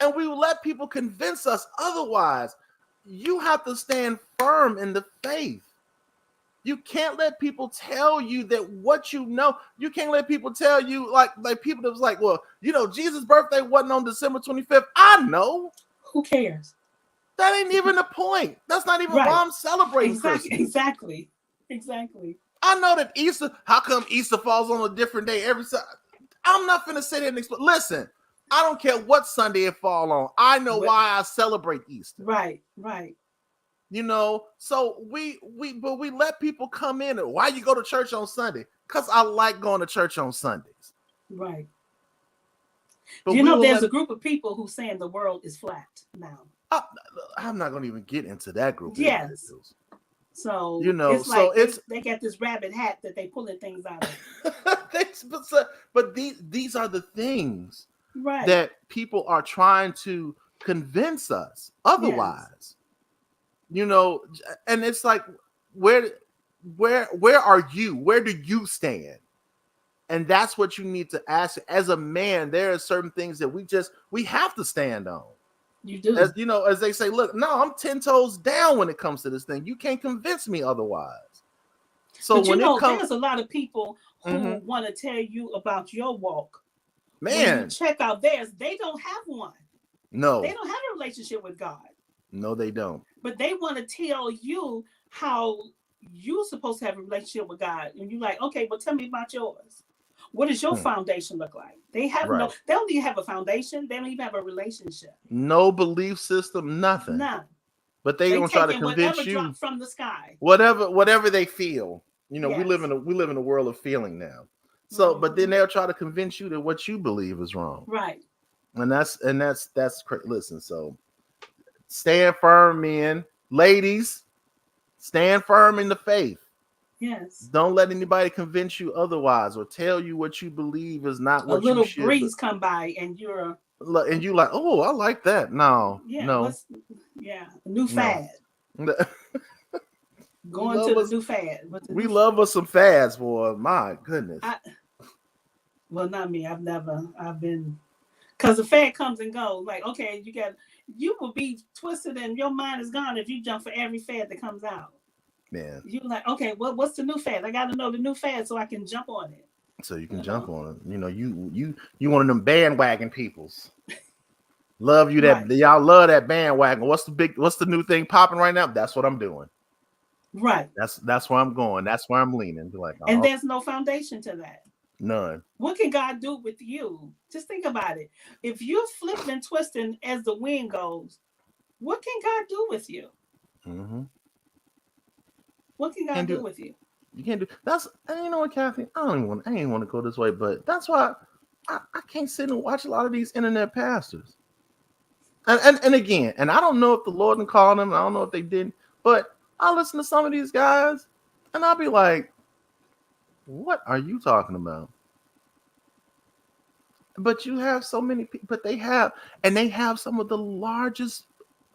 Speaker 1: and we let people convince us otherwise, you have to stand firm in the faith. You can't let people tell you that what you know. You can't let people tell you like people that was like, well, Jesus' birthday wasn't on December 25th. I know.
Speaker 2: Who cares?
Speaker 1: That ain't even the point. That's not even
Speaker 2: Right.
Speaker 1: why I'm celebrating Christmas.
Speaker 2: Exactly. Exactly.
Speaker 1: I know that Easter, how come Easter falls on a different day every Sunday? I'm not finna sit here and explain. Listen, I don't care what Sunday it fall on. I know why I celebrate Easter.
Speaker 2: Right, right.
Speaker 1: You know, so we let people come in and why you go to church on Sunday? Because I like going to church on Sundays.
Speaker 2: Right.
Speaker 1: But
Speaker 2: you know, there's a group of people who saying the world is flat now.
Speaker 1: I'm not going to even get into that group.
Speaker 2: Yes. So
Speaker 1: you know,
Speaker 2: it's like they got this rabbit hat that they pulling things out of.
Speaker 1: but these are the things
Speaker 2: right.
Speaker 1: that people are trying to convince us otherwise. Yes. You know, and it's like, where are you? Where do you stand? And that's what you need to ask. As a man, there are certain things that we have to stand on.
Speaker 2: You do.
Speaker 1: As you know, as they say, look, no, I'm 10 toes down when it comes to this thing. You can't convince me otherwise. So
Speaker 2: but when there's a lot of people who want to tell you about your walk.
Speaker 1: Man,
Speaker 2: when you check out theirs, they don't have one.
Speaker 1: No.
Speaker 2: They don't have a relationship with God.
Speaker 1: No, they don't.
Speaker 2: But they want to tell you how you're supposed to have a relationship with God. And you're like, okay, well, tell me about yours. What does your foundation look like? They have they don't even have a foundation. They don't even have a relationship.
Speaker 1: No belief system, nothing.
Speaker 2: None.
Speaker 1: But they don't try to convince you.
Speaker 2: Drop from the sky.
Speaker 1: Whatever they feel. You know,
Speaker 2: yes.
Speaker 1: we live in a world of feeling now. So, but then they'll try to convince you that what you believe is wrong.
Speaker 2: Right.
Speaker 1: And that's listen, so stand firm, men. Ladies, stand firm in the faith.
Speaker 2: Yes.
Speaker 1: Don't let anybody convince you otherwise or tell you what you believe is not what you should.
Speaker 2: A little breeze come by and you're
Speaker 1: like, oh, I like that. No.
Speaker 2: Yeah,
Speaker 1: no.
Speaker 2: A new fad. Going to the new fad.
Speaker 1: We love us some fads, boy. My goodness.
Speaker 2: Well, not me. I've been, because the fad comes and goes. Like, okay, you will be twisted and your mind is gone if you jump for every fad that comes out.
Speaker 1: Man.
Speaker 2: You're like, okay, what's the new fad? I got to know the new fad so I can jump on it.
Speaker 1: So you can jump on it. You know, you one of them bandwagon peoples. Love you that y'all love that bandwagon. What's the new thing popping right now? That's what I'm doing.
Speaker 2: Right.
Speaker 1: That's where I'm going. That's where I'm leaning. Like,
Speaker 2: and there's no foundation to that.
Speaker 1: None.
Speaker 2: What can God do with you? Just think about it. If you're flipping and twisting as the wind goes, what can God do with you?
Speaker 1: Mm-hmm.
Speaker 2: What can God do with you?
Speaker 1: You can't do that's. And you know what, Kathy? I ain't want to go this way, but that's why I can't sit and watch a lot of these internet pastors. And again, and I don't know if the Lord didn't call them. I don't know if they didn't, but I listen to some of these guys, and I'll be like, "What are you talking about?" But you have so many people. But they have some of the largest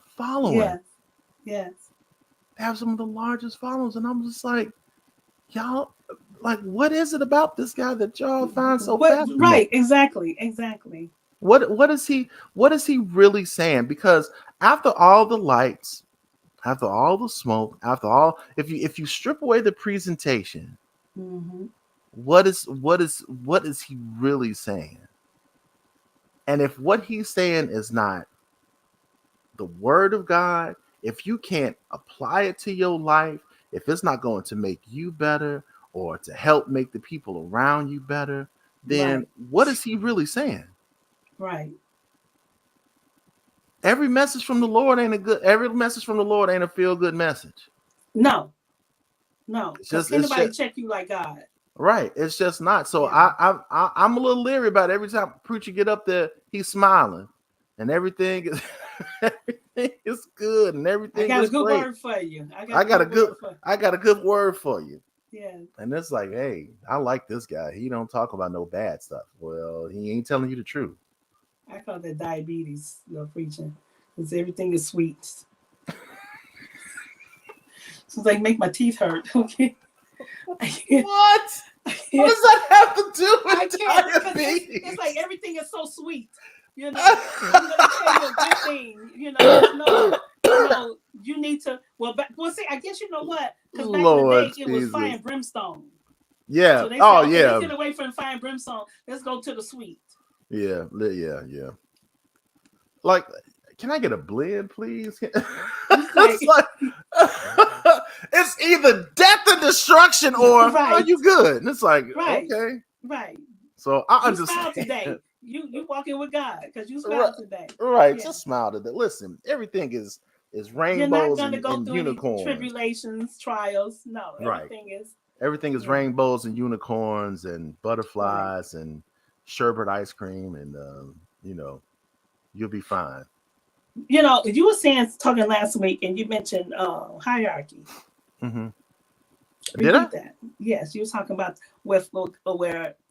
Speaker 1: following.
Speaker 2: Yes. Yes.
Speaker 1: They have some of the largest followers, and I'm just like, y'all, like, what is it about this guy that y'all find so fascinating?
Speaker 2: Right, exactly.
Speaker 1: What is he really saying? Because after all the lights, after all the smoke, after all, if you strip away the presentation, what is he really saying? And if what he's saying is not the word of God, if you can't apply it to your life, if it's not going to make you better or to help make the people around you better, then what is he really saying?
Speaker 2: Right.
Speaker 1: Every message from the Lord ain't a feel-good message.
Speaker 2: No. Because anybody check you like God.
Speaker 1: Right. It's just not. So yeah. I'm a little leery about it. Every time a preacher get up there, he's smiling and everything is good and everything is great.
Speaker 2: I got a good word for you.
Speaker 1: I got a good word for you.
Speaker 2: Yeah.
Speaker 1: And it's like, hey, I like this guy. He don't talk about no bad stuff. Well, he ain't telling you the truth.
Speaker 2: I call that diabetes, preaching, because everything is sweet. So it's like make my teeth hurt. Okay.
Speaker 1: What? What does that have to do with diabetes?
Speaker 2: It's like everything is so sweet. You know, I'm going to tell you a good thing. You know, you need to. Well, see, I guess you know what? Because back in the day, it was fire and brimstone.
Speaker 1: Yeah.
Speaker 2: So they said, let's get away from fire and brimstone. Let's go to the sweet.
Speaker 1: Yeah. Like, can I get a blend, please? It's It's either death and destruction or
Speaker 2: Right.
Speaker 1: are you good? And it's like,
Speaker 2: Right.
Speaker 1: okay.
Speaker 2: Right.
Speaker 1: So I
Speaker 2: You smile
Speaker 1: understand.
Speaker 2: today. You walking with God because you
Speaker 1: Right,
Speaker 2: smile today.
Speaker 1: right.
Speaker 2: Yeah.
Speaker 1: Just smile today. Listen, everything is
Speaker 2: You're not
Speaker 1: rainbows
Speaker 2: gonna go
Speaker 1: and
Speaker 2: through any
Speaker 1: unicorns.
Speaker 2: tribulations, trials. No,
Speaker 1: Right. Everything is
Speaker 2: yeah.
Speaker 1: rainbows and unicorns and
Speaker 2: Right.
Speaker 1: butterflies and sherbet ice cream and you know, you'll be fine.
Speaker 2: You know, you were talking last week, and you mentioned hierarchy.
Speaker 1: Mm-hmm. Did I?
Speaker 2: Repeat that. Yes, you were talking about where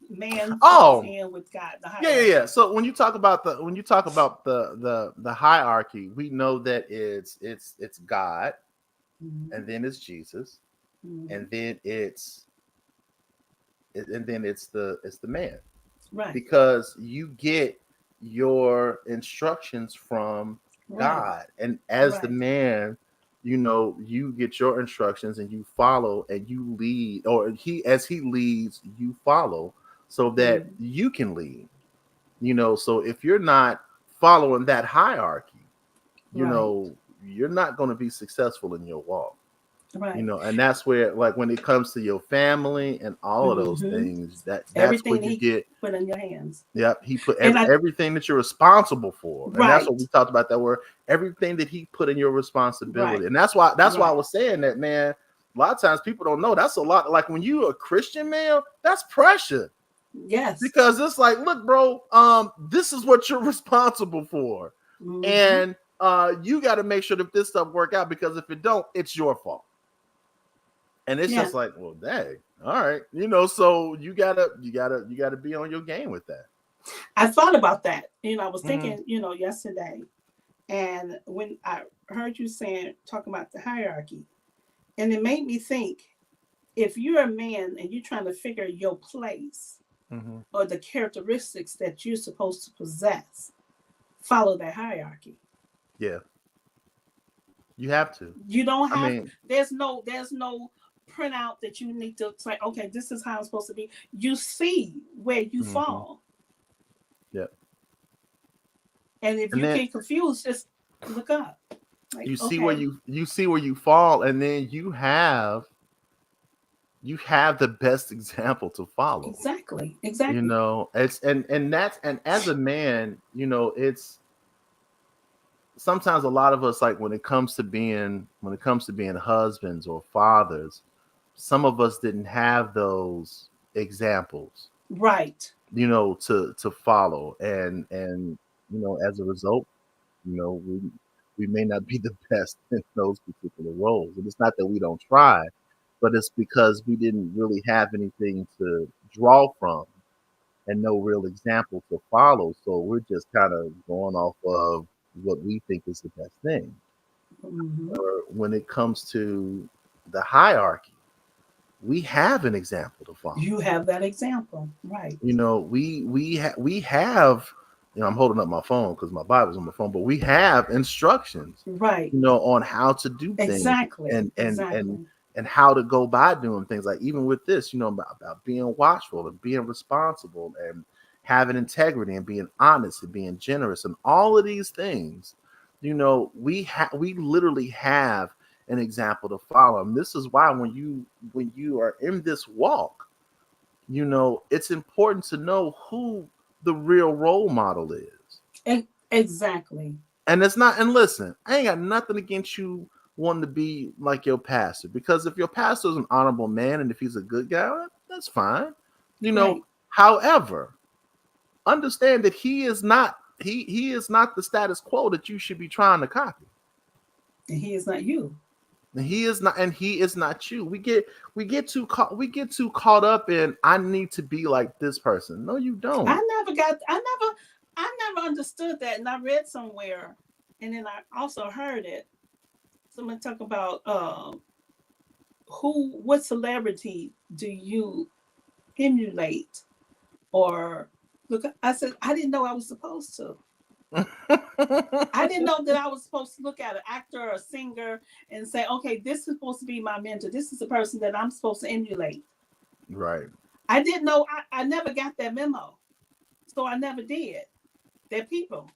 Speaker 2: man falls
Speaker 1: Oh,
Speaker 2: in with God, the
Speaker 1: yeah, yeah,
Speaker 2: hierarchy.
Speaker 1: yeah. So when you talk about the hierarchy, we know that it's God,
Speaker 2: Mm-hmm.
Speaker 1: and then it's Jesus,
Speaker 2: Mm-hmm.
Speaker 1: and then it's the man,
Speaker 2: Right.
Speaker 1: because you get your instructions from
Speaker 2: Right.
Speaker 1: God, and as the
Speaker 2: Right.
Speaker 1: man, you get your instructions and you follow and you lead, or he leads, you follow, so that
Speaker 2: Mm-hmm.
Speaker 1: you can lead. So if you're not following that hierarchy,
Speaker 2: Right.
Speaker 1: you're not going to be successful in your walk.
Speaker 2: Right.
Speaker 1: And that's where, like, when it comes to your family and all of those
Speaker 2: Mm-hmm.
Speaker 1: things, that's where
Speaker 2: Everything that
Speaker 1: you
Speaker 2: He
Speaker 1: get.
Speaker 2: put in your hands,
Speaker 1: Yep, he put
Speaker 2: and I
Speaker 1: everything that you're responsible for, and that's what we
Speaker 2: right,
Speaker 1: talked about. That word, everything that he put in your responsibility,
Speaker 2: right,
Speaker 1: and that's why I
Speaker 2: right.
Speaker 1: was saying that, man. A lot of times people don't know that's a lot. Like when you're a Christian man, that's pressure,
Speaker 2: Yes.
Speaker 1: because it's like, look, bro, this is what you're responsible for,
Speaker 2: Mm-hmm.
Speaker 1: and you got to make sure that this stuff work out, because if it don't, it's your fault. And it's
Speaker 2: Yeah.
Speaker 1: just like, well, dang, all right, so you gotta be on your game with that.
Speaker 2: I thought about that. I was
Speaker 1: Mm-hmm.
Speaker 2: thinking, yesterday, and when I heard you talking about the hierarchy, and it made me think, if you're a man and you're trying to figure your place
Speaker 1: Mm-hmm.
Speaker 2: or the characteristics that you're supposed to possess, follow that hierarchy.
Speaker 1: Yeah, you have to.
Speaker 2: You don't
Speaker 1: I
Speaker 2: have
Speaker 1: mean,
Speaker 2: there's no printout that you need to say, okay, this is how I'm supposed to be. You see where you
Speaker 1: mm-hmm.
Speaker 2: fall.
Speaker 1: Yeah.
Speaker 2: And if
Speaker 1: And
Speaker 2: you
Speaker 1: then
Speaker 2: get confused, just look up. Like,
Speaker 1: you see where
Speaker 2: okay,
Speaker 1: you fall, and then you have the best example to follow.
Speaker 2: exactly, exactly.
Speaker 1: It's and as a man, it's sometimes a lot of us, like, when it comes to being husbands or fathers, some of us didn't have those examples,
Speaker 2: Right.
Speaker 1: to follow, and as a result, we may not be the best in those particular roles. And it's not that we don't try, but it's because we didn't really have anything to draw from and no real example to follow. So we're just kind of going off of what we think is the best thing.
Speaker 2: Hmm.
Speaker 1: Or when it comes to the hierarchy, we have an example to follow.
Speaker 2: You have that example. Right.
Speaker 1: We have, I'm holding up my phone because my Bible's on my phone, but we have instructions,
Speaker 2: Right.
Speaker 1: on how to do things,
Speaker 2: Exactly.
Speaker 1: and
Speaker 2: Exactly.
Speaker 1: and how to go by doing things. Like, even with this, about being watchful and being responsible and having integrity and being honest and being generous and all of these things. We literally have an example to follow. And this is why when you are in this walk, it's important to know who the real role model is.
Speaker 2: Exactly.
Speaker 1: And listen, I ain't got nothing against you wanting to be like your pastor, because if your pastor is an honorable man and if he's a good guy, that's fine. You know,
Speaker 2: Right.
Speaker 1: however, understand that he is not the status quo that you should be trying to copy.
Speaker 2: And he is not you.
Speaker 1: And he is not you. We get too caught up in, I need to be like this person. No, you don't.
Speaker 2: I never understood that. And I read somewhere, and then I also heard it. Someone talk about what celebrity do you emulate or look. I said I didn't know I was supposed to. I didn't know that I was supposed to look at an actor or a singer and say, okay, this is supposed to be my mentor. This is the person that I'm supposed to emulate.
Speaker 1: Right.
Speaker 2: I didn't know. I never got that memo, so I never did. They're people,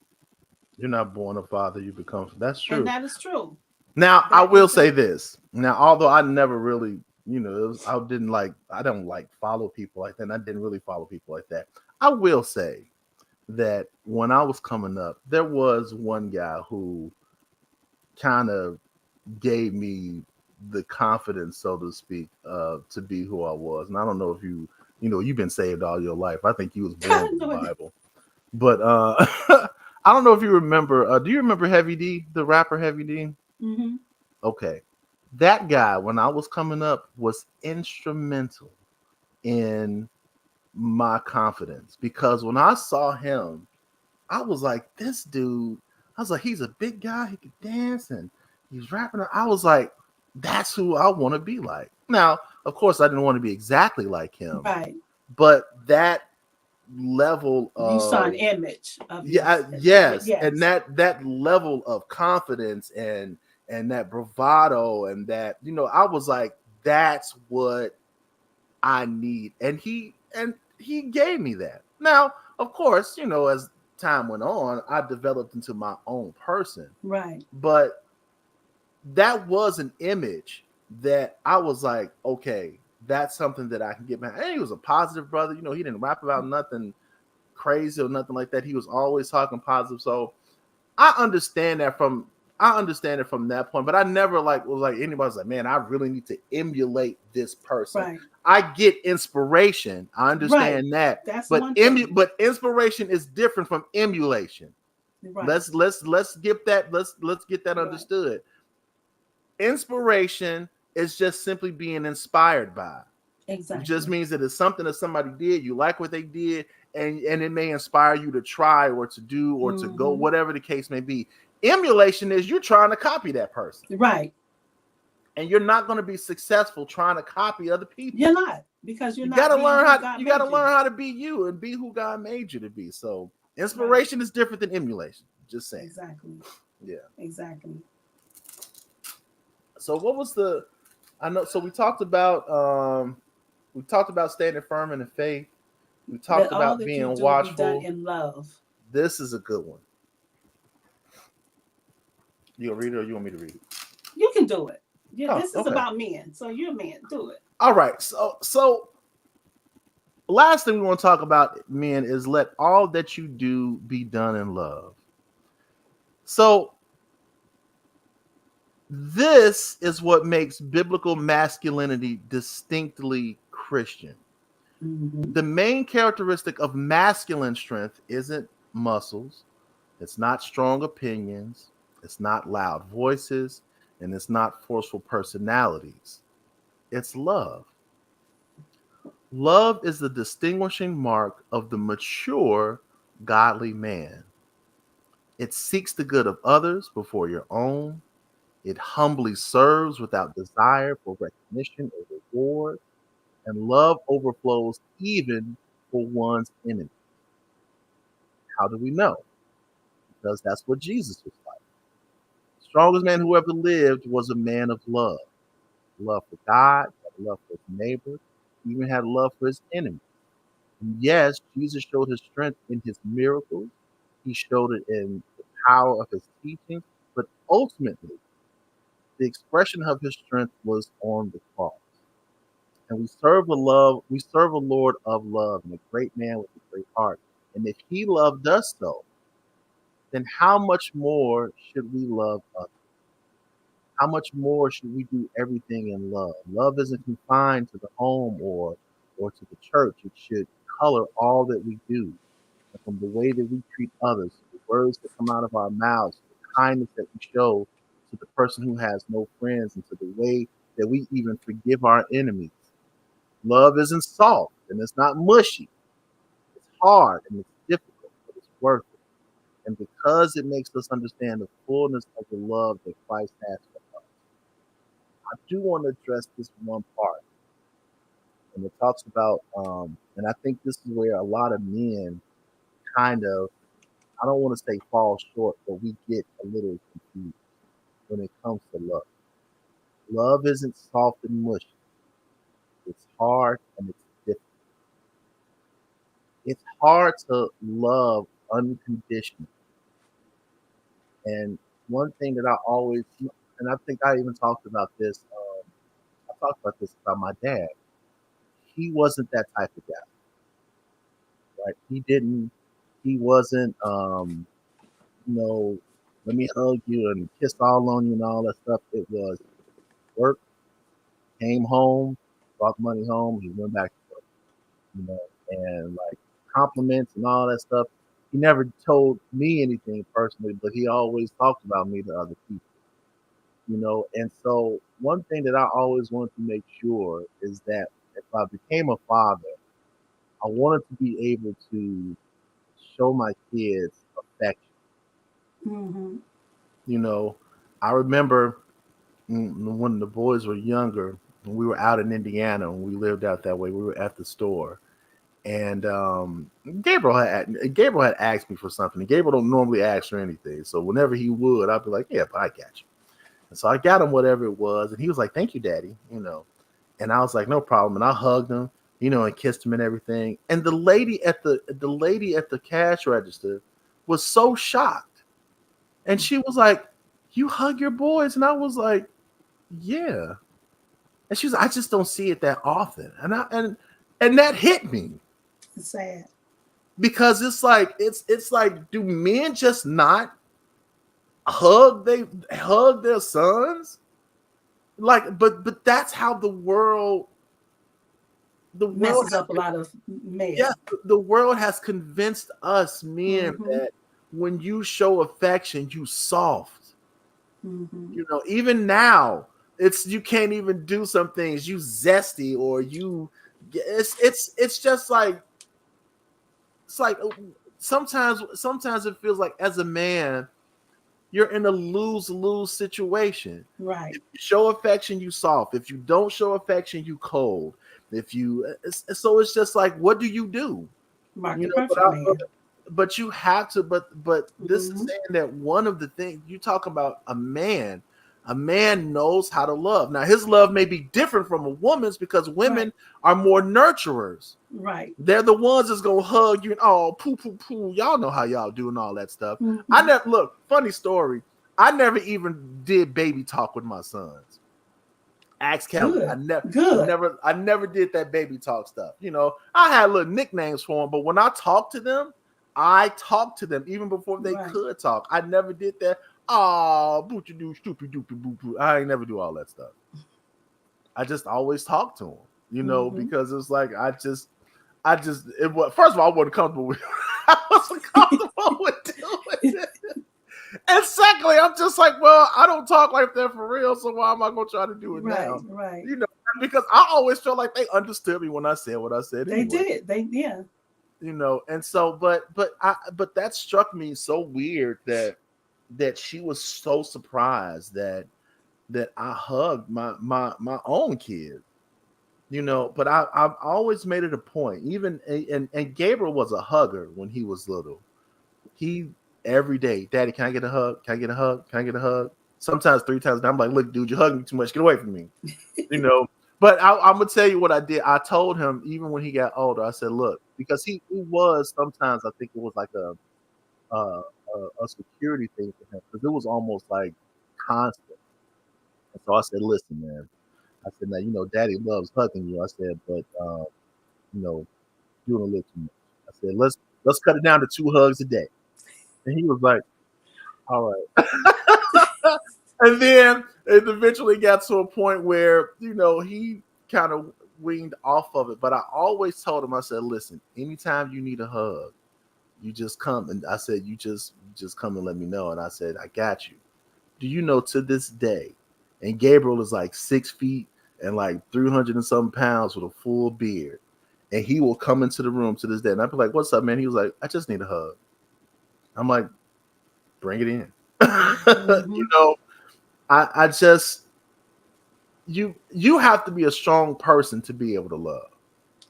Speaker 1: You're not born a father, you become. That's
Speaker 2: and
Speaker 1: true.
Speaker 2: that is true.
Speaker 1: Now, I
Speaker 2: That
Speaker 1: will say
Speaker 2: instant.
Speaker 1: this. Now, although I never really, I don't like follow people like that. And I didn't really follow people like that. I will say that when I was coming up, there was one guy who kind of gave me the confidence, so to speak, to be who I was. And I don't know if you've been saved all your life. I think you was born with the
Speaker 2: No, it
Speaker 1: Bible. But I don't know if you remember. Do you remember Heavy D, the rapper Heavy D?
Speaker 2: mm-hmm.
Speaker 1: Okay. That guy, when I was coming up, was instrumental in my confidence because when I saw him, I was like, this dude, I was like, he's a big guy, he could dance and he's rapping. I was like, that's who I want to be like. Now, of course, I didn't want to be exactly like him,
Speaker 2: Right.
Speaker 1: but that level
Speaker 2: You saw an
Speaker 1: of
Speaker 2: image of your,
Speaker 1: yeah, yes, and
Speaker 2: yes.
Speaker 1: that level of confidence and that bravado and that I was like, that's what I need, and he gave me that. Now, of course, as time went on, I developed into my own person,
Speaker 2: Right.
Speaker 1: but that was an image that I was like, okay, that's something that I can get behind. And he was a positive brother. He didn't rap about nothing crazy or nothing like that. He was always talking positive. So I understand that from I understand it from that point, but I never was like anybody's like, man, I really need to emulate this person.
Speaker 2: Right.
Speaker 1: I get inspiration. I
Speaker 2: Right.
Speaker 1: understand that.
Speaker 2: That's
Speaker 1: But
Speaker 2: one thing.
Speaker 1: but inspiration is different from emulation.
Speaker 2: Right.
Speaker 1: Let's get that
Speaker 2: Right.
Speaker 1: understood. Inspiration is just simply being inspired by. It just
Speaker 2: Exactly.
Speaker 1: means that it's something that somebody did, you like what they did, and it may inspire you to try or to do or to go,
Speaker 2: Mm-hmm.
Speaker 1: whatever the case may be. Emulation is you're trying to copy that person.
Speaker 2: Right.
Speaker 1: And you're not going to be successful trying to copy other people.
Speaker 2: You're not, because you're
Speaker 1: You
Speaker 2: not
Speaker 1: gotta
Speaker 2: being
Speaker 1: learn
Speaker 2: who
Speaker 1: how
Speaker 2: God
Speaker 1: you gotta
Speaker 2: made you.
Speaker 1: learn how to be you and be who God made you to be. So
Speaker 2: Right.
Speaker 1: inspiration is different than emulation. Just saying.
Speaker 2: Exactly.
Speaker 1: Yeah.
Speaker 2: Exactly.
Speaker 1: So what was the I know so we talked about standing firm in the faith. We talked
Speaker 2: Let all
Speaker 1: about
Speaker 2: that you
Speaker 1: being
Speaker 2: do be done
Speaker 1: watchful.
Speaker 2: in love.
Speaker 1: This is a good one. You gonna read it or you want me to read it?
Speaker 2: You can do it. Yeah,
Speaker 1: Oh,
Speaker 2: this is
Speaker 1: okay.
Speaker 2: about men. So you're a man. Do it.
Speaker 1: All right. So last thing we want to talk about, men, is let all that you do be done in love. So this is what makes biblical masculinity distinctly Christian.
Speaker 2: Mm-hmm.
Speaker 1: The main characteristic of masculine strength isn't muscles, it's not strong opinions, it's not loud voices, and it's not forceful personalities. It's love. Love is the distinguishing mark of the mature, godly man. It seeks the good of others before your own. It humbly serves without desire for recognition or reward. And love overflows even for one's enemy. How do we know? Because that's what Jesus was like. The strongest man who ever lived was a man of love. Love for God, love for his neighbor, even had love for his enemy. And yes, Jesus showed his strength in his miracles. He showed it in the power of his teaching. But ultimately, the expression of his strength was on the cross. And we serve a Lord of love and a great man with a great heart. And if he loved us so, then how much more should we love others? How much more should we do everything in love? Love isn't confined to the home or to the church. It should color all that we do. And from the way that we treat others, to the words that come out of our mouths, to the kindness that we show to the person who has no friends, and to the way that we even forgive our enemies. Love isn't soft and it's not mushy. It's hard and it's difficult, but it's worth it. And because it makes us understand the fullness of the love that Christ has for us, I do want to address this one part. And it talks about, and I think this is where a lot of men kind of, I don't want to say fall short, but we get a little confused when it comes to love. Love isn't soft and mushy. It's hard and it's difficult. It's hard to love unconditionally. And one thing that I always and I think I even talked about this. I talked about this about my dad. He wasn't that type of guy, right? He didn't. He wasn't. You know, let me hug you and kiss all on you and all that stuff. It was work. Came home, brought the money home. He went back to work. And like compliments and all that stuff. He never told me anything personally, but he always talked about me to other people. And so one thing that I always wanted to make sure is that if I became a father, I wanted to be able to show my kids affection.
Speaker 2: Mm-hmm.
Speaker 1: You know, I remember when the boys were younger, when we were out in Indiana, when we lived out that way, we were at the store, and Gabriel had asked me for something. And Gabriel don't normally ask for anything, so whenever he would, I'd be like, "Yeah, but I got you." And so I got him whatever it was, and he was like, "Thank you, Daddy." And I was like, "No problem." And I hugged him, and kissed him and everything. And the lady at the cash register was so shocked, and she was like, "You hug your boys?" And I was like, "Yeah." And she was like, "I just don't see it that often." And that hit me
Speaker 2: It's sad.
Speaker 1: because it's like, do men just not hug their sons? Like, but that's how the world
Speaker 2: Messes
Speaker 1: has,
Speaker 2: up a lot of men.
Speaker 1: yes, the world has convinced us men
Speaker 2: Mm-hmm.
Speaker 1: that when you show affection, you soft.
Speaker 2: Mm-hmm.
Speaker 1: Even now, you can't even do some things. You zesty, or it's just like, it's like, sometimes it feels like, as a man, you're in a lose-lose situation.
Speaker 2: Right.
Speaker 1: If you show affection, you soft. If you don't show affection, you cold. So it's just like, what do you do?
Speaker 2: Mark
Speaker 1: You
Speaker 2: the
Speaker 1: know, but
Speaker 2: perfect man.
Speaker 1: you have to. But this is
Speaker 2: Mm-hmm.
Speaker 1: saying that one of the things you talk about, a man knows how to love. Now, his love may be different from a woman's, because
Speaker 2: Right.
Speaker 1: women are more nurturers.
Speaker 2: Right.
Speaker 1: They're the ones that's gonna hug you and, oh, poo poo poo. Y'all know how y'all do and all that stuff. I
Speaker 2: Mm-hmm.
Speaker 1: never look. Funny story. I never even did baby talk with my sons. Ask Kelly. I
Speaker 2: Good.
Speaker 1: never, I
Speaker 2: Good.
Speaker 1: never, I never did that baby talk stuff. I had little nicknames for them, but when I talked to them even before they
Speaker 2: Right.
Speaker 1: could talk. I never did that. Oh, booty doo, stupid doopy boo boo. I ain't never do all that stuff. I just always talk to them,
Speaker 2: Mm-hmm.
Speaker 1: because it's like, it was, first of all, I wasn't comfortable with I wasn't comfortable with doing it. And secondly, I'm just like, well, I don't talk like that for real, so why am I gonna try to do it
Speaker 2: Right.
Speaker 1: now?
Speaker 2: Right.
Speaker 1: You know, because I always felt like they understood me when I said what I said
Speaker 2: They
Speaker 1: anyway.
Speaker 2: did. Yeah.
Speaker 1: And so, but that struck me so weird that she was so surprised that I hugged my own kid. But I've always made it a point. Even and Gabriel was a hugger when he was little. He Every day, Daddy, can I get a hug? Can I get a hug? Can I get a hug? Sometimes three times. I'm like, look, dude, you're hugging me too much. Get away from me. You know. But I'm gonna tell you what I did. I told him, even when he got older, I said, look, because he was, sometimes I think it was like a security thing for him, because it was almost like constant. And so I said, listen, man. I said, now, Daddy loves hugging you. I said, but you know, doing a little too much. I said, let's cut it down to 2 hugs a day. And he was like, all right. And then it eventually got to a point where, he kind of weaned off of it. But I always told him, I said, listen, anytime you need a hug, you just come. And I said, you just come and let me know. And I said, I got you. Do you know, to this day, and Gabriel is like 6 feet and like 300 and some pounds with a full beard. And he will come into the room to this day. And I'd be like, what's up, man? He was like, I just need a hug. I'm like, bring it in. you
Speaker 2: Mm-hmm.
Speaker 1: know, I just, you have to be a strong person to be able to love.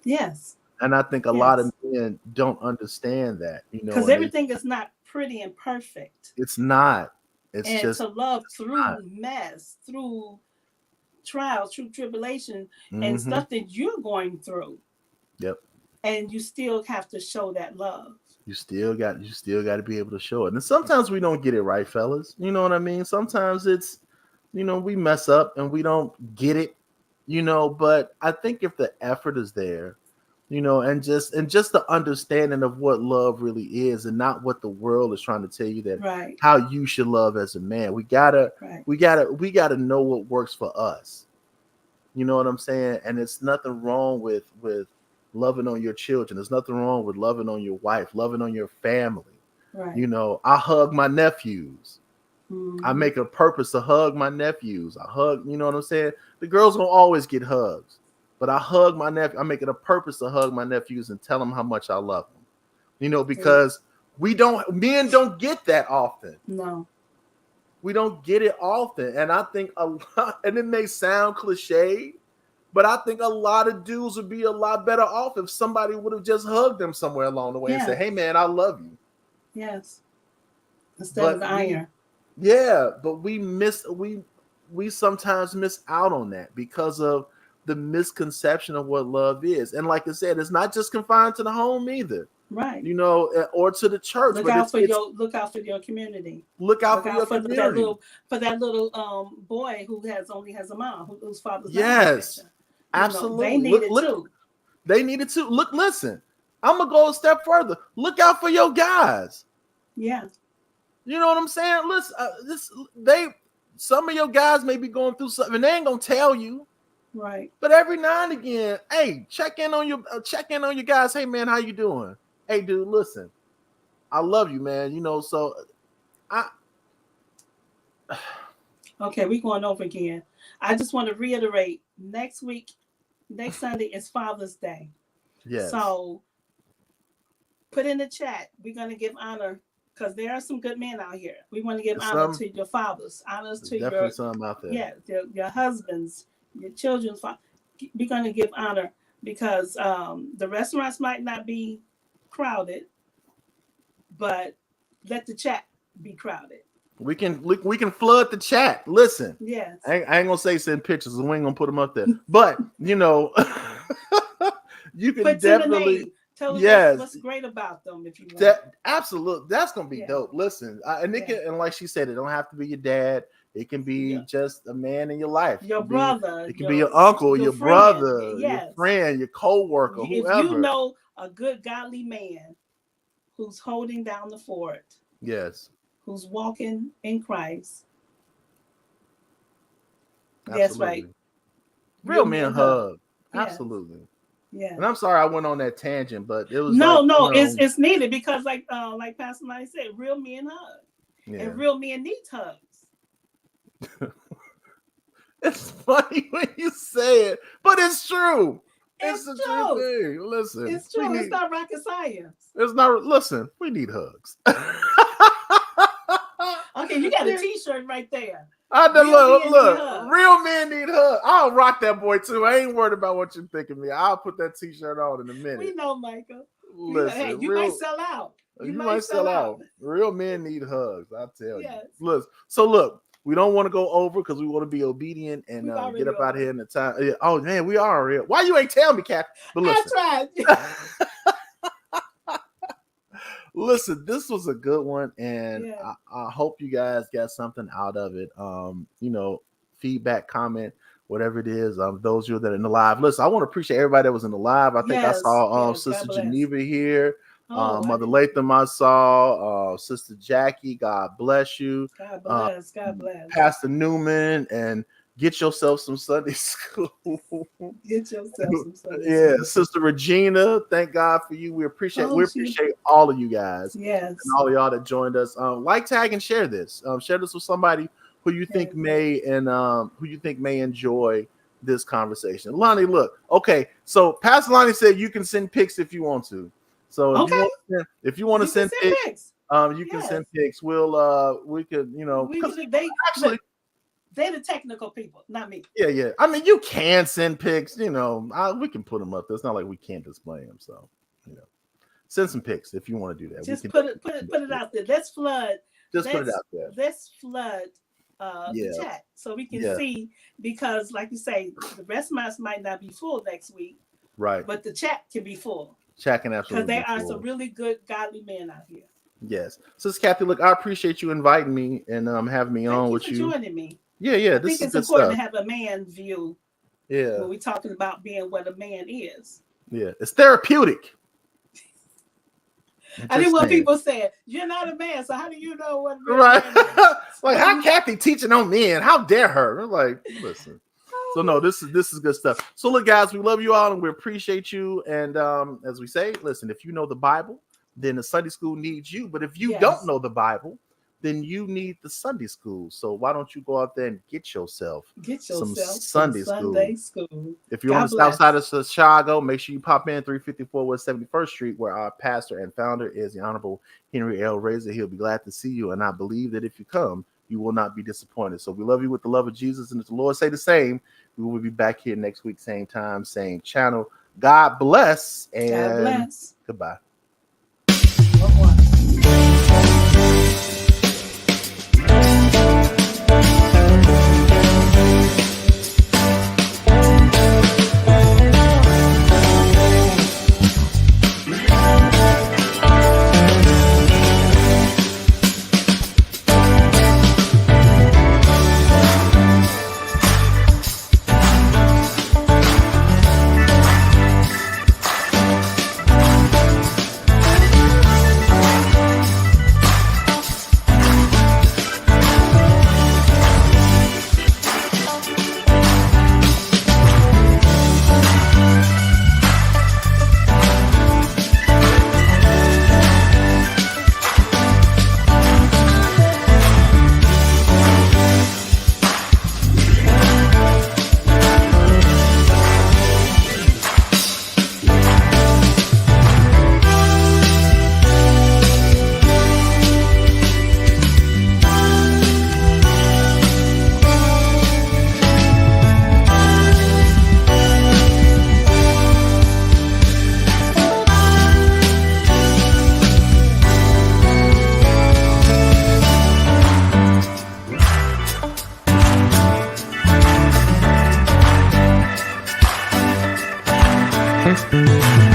Speaker 2: Yes.
Speaker 1: And I think a lot of
Speaker 2: Yes.
Speaker 1: men don't understand that,
Speaker 2: Because
Speaker 1: and they,
Speaker 2: everything is not pretty and perfect.
Speaker 1: it's not. It's
Speaker 2: And
Speaker 1: just
Speaker 2: to love
Speaker 1: it's not.
Speaker 2: through mess, through trials, through tribulation, and
Speaker 1: Mm-hmm.
Speaker 2: stuff that you're going through,
Speaker 1: Yep.
Speaker 2: and you still have to show that love.
Speaker 1: You still got to be able to show it. And sometimes we don't get it right, fellas. You know what I mean? Sometimes it's we mess up and we don't get it, but I think if the effort is there, and just the understanding of what love really is and not what the world is trying to tell you that
Speaker 2: Right.
Speaker 1: how you should love as a man. We gotta
Speaker 2: Right.
Speaker 1: we gotta know what works for us. You know what I'm saying? And it's nothing wrong with loving on your children. There's nothing wrong with loving on your wife, loving on your family.
Speaker 2: Right.
Speaker 1: I hug my nephews. I
Speaker 2: Mm-hmm.
Speaker 1: make a purpose to hug my nephews. I hug, you know what I'm saying? The girls gonna always get hugs, but I hug my nephew. I make it a purpose to hug my nephews and tell them how much I love them.
Speaker 2: Yeah.
Speaker 1: Because men don't get that often.
Speaker 2: No.
Speaker 1: We don't get it often, and I think a lot. And it may sound cliche, but I think a lot of dudes would be a lot better off if somebody would have just hugged them somewhere along the way and
Speaker 2: Yeah.
Speaker 1: said, "Hey, man, I love you."
Speaker 2: Yes. Instead of
Speaker 1: But
Speaker 2: the iron.
Speaker 1: we sometimes miss out on that because of the misconception of what love is. And like I said, it's not just confined to the home either,
Speaker 2: Right.
Speaker 1: or to the church.
Speaker 2: Look
Speaker 1: But
Speaker 2: out for your community.
Speaker 1: look out
Speaker 2: Look
Speaker 1: for
Speaker 2: out
Speaker 1: your
Speaker 2: for
Speaker 1: community.
Speaker 2: that little boy who only has a mom whose father's not
Speaker 1: Yes,
Speaker 2: Christian.
Speaker 1: absolutely.
Speaker 2: They need it too.
Speaker 1: They need it too. Listen. I'm gonna go a step further. Look out for your guys.
Speaker 2: Yeah.
Speaker 1: You know what I'm saying? Listen, some of your guys may be going through something. And they ain't gonna tell you.
Speaker 2: Right.
Speaker 1: But every now and again, hey, check in on your guys. Hey, man, how you doing? Hey, dude, listen, I love you, man. So I.
Speaker 2: Okay, we're going over again. I just want to reiterate: next Sunday is Father's Day.
Speaker 1: Yes.
Speaker 2: So put in the chat. We're going to give honor because there are some good men out here. We want to give honor to your fathers, honors to
Speaker 1: definitely some out there.
Speaker 2: Your husbands, your children's father. We're going to give honor because the restaurants might not be crowded, but let the chat be crowded.
Speaker 1: We can flood the chat. Listen,
Speaker 2: yes,
Speaker 1: I ain't gonna say send pictures. We ain't gonna put them up there, but you can
Speaker 2: put
Speaker 1: definitely.
Speaker 2: Tell us what's great about them if you want.
Speaker 1: Absolutely, that's gonna be dope. Listen, and like she said, it don't have to be your dad. It can be just a man in your life.
Speaker 2: Your brother.
Speaker 1: It can be your uncle, your brother,
Speaker 2: yes.
Speaker 1: your friend, your co-worker, whoever.
Speaker 2: If you know a good godly man who's holding down the fort.
Speaker 1: Yes.
Speaker 2: Who's walking in Christ.
Speaker 1: Absolutely.
Speaker 2: That's right.
Speaker 1: Real men hug. Yes. Absolutely.
Speaker 2: Yeah.
Speaker 1: And I'm sorry I went on that tangent, but it was
Speaker 2: it's needed because like Pastor Mike said, real men hug. Yeah. And real men need hugs.
Speaker 1: It's funny when you say it, but it's true.
Speaker 2: It's the true
Speaker 1: thing. Listen,
Speaker 2: it's true. It's not rocket science.
Speaker 1: It's not. Listen, we need hugs.
Speaker 2: Okay, you got a T-shirt right there.
Speaker 1: I know. Look. Real men need hugs. I'll rock that boy too. I ain't worried about what you think of me. I'll put that T-shirt on in a minute.
Speaker 2: We know, Michael.
Speaker 1: Listen,
Speaker 2: hey, you might sell out.
Speaker 1: You might sell out. Real men need hugs. I tell you. Look. We don't want to go over because we want to be obedient and get up out here in the time. Oh man, we are real. Why you ain't tell me, Kat? But listen.
Speaker 2: I tried.
Speaker 1: Listen, this was a good one, and I hope you guys got something out of it. Feedback, comment, whatever it is. Those of you that are in the live. Listen, I want to appreciate everybody that was in the live. I think I saw Sister Geneva here. Mother Latham, I saw Sister Jackie. God bless you.
Speaker 2: God bless. God bless.
Speaker 1: Pastor Newman, and get yourself some Sunday school.
Speaker 2: Get yourself some Sunday school.
Speaker 1: Sister Regina, thank God for you. We appreciate all of you guys.
Speaker 2: Yes,
Speaker 1: and all of y'all that joined us. Like, tag, and share this. Share this with somebody who you think may enjoy this conversation. Lonnie, look. Okay, so Pastor Lonnie said you can send pics if you want to. So if you want to send pics, you can send pics. We could,
Speaker 2: they're the technical people, not me.
Speaker 1: Yeah. I mean, you can send pics. We can put them up. It's not like we can't display them. So, send some pics if you want to do that.
Speaker 2: Just put it out there. Let's flood.
Speaker 1: Put it out there.
Speaker 2: Let's flood the chat so we can see, because like you say, the restaurants might not be full next week,
Speaker 1: right?
Speaker 2: But the chat can be full.
Speaker 1: Chat can absolutely
Speaker 2: because there are some really good godly men out here.
Speaker 1: Yes. So, Kathy, look, I appreciate you inviting me and having me on with you.
Speaker 2: Thank you for joining me.
Speaker 1: Yeah.
Speaker 2: I
Speaker 1: This
Speaker 2: think
Speaker 1: is
Speaker 2: it's
Speaker 1: good
Speaker 2: important
Speaker 1: stuff.
Speaker 2: to have a man view
Speaker 1: Yeah.
Speaker 2: when we're talking about being what a man is.
Speaker 1: Yeah. It's therapeutic.
Speaker 2: I didn't want
Speaker 1: saying.
Speaker 2: people saying, you're not a man, so how do you know what being
Speaker 1: Right.
Speaker 2: a man is?
Speaker 1: Like, how Kathy teaching on men? How dare her? I'm like, listen. So no, this is good stuff. So look, guys, we love you all and we appreciate you. And as we say, listen, if you know the Bible, then the Sunday school needs you. But if you don't know the Bible, then you need the Sunday school. So why don't you go out there and get yourself some Sunday school. If you're on the south side of Chicago, make sure you pop in 354 West 71st Street, where our pastor and founder is the Honorable Henry L. Razor. He'll be glad to see you. And I believe that if you come, you will not be disappointed. So we love you with the love of Jesus. And if the Lord say the same, we will be back here next week, same time, same channel. God bless and
Speaker 2: God bless.
Speaker 1: Goodbye.
Speaker 3: Thank you.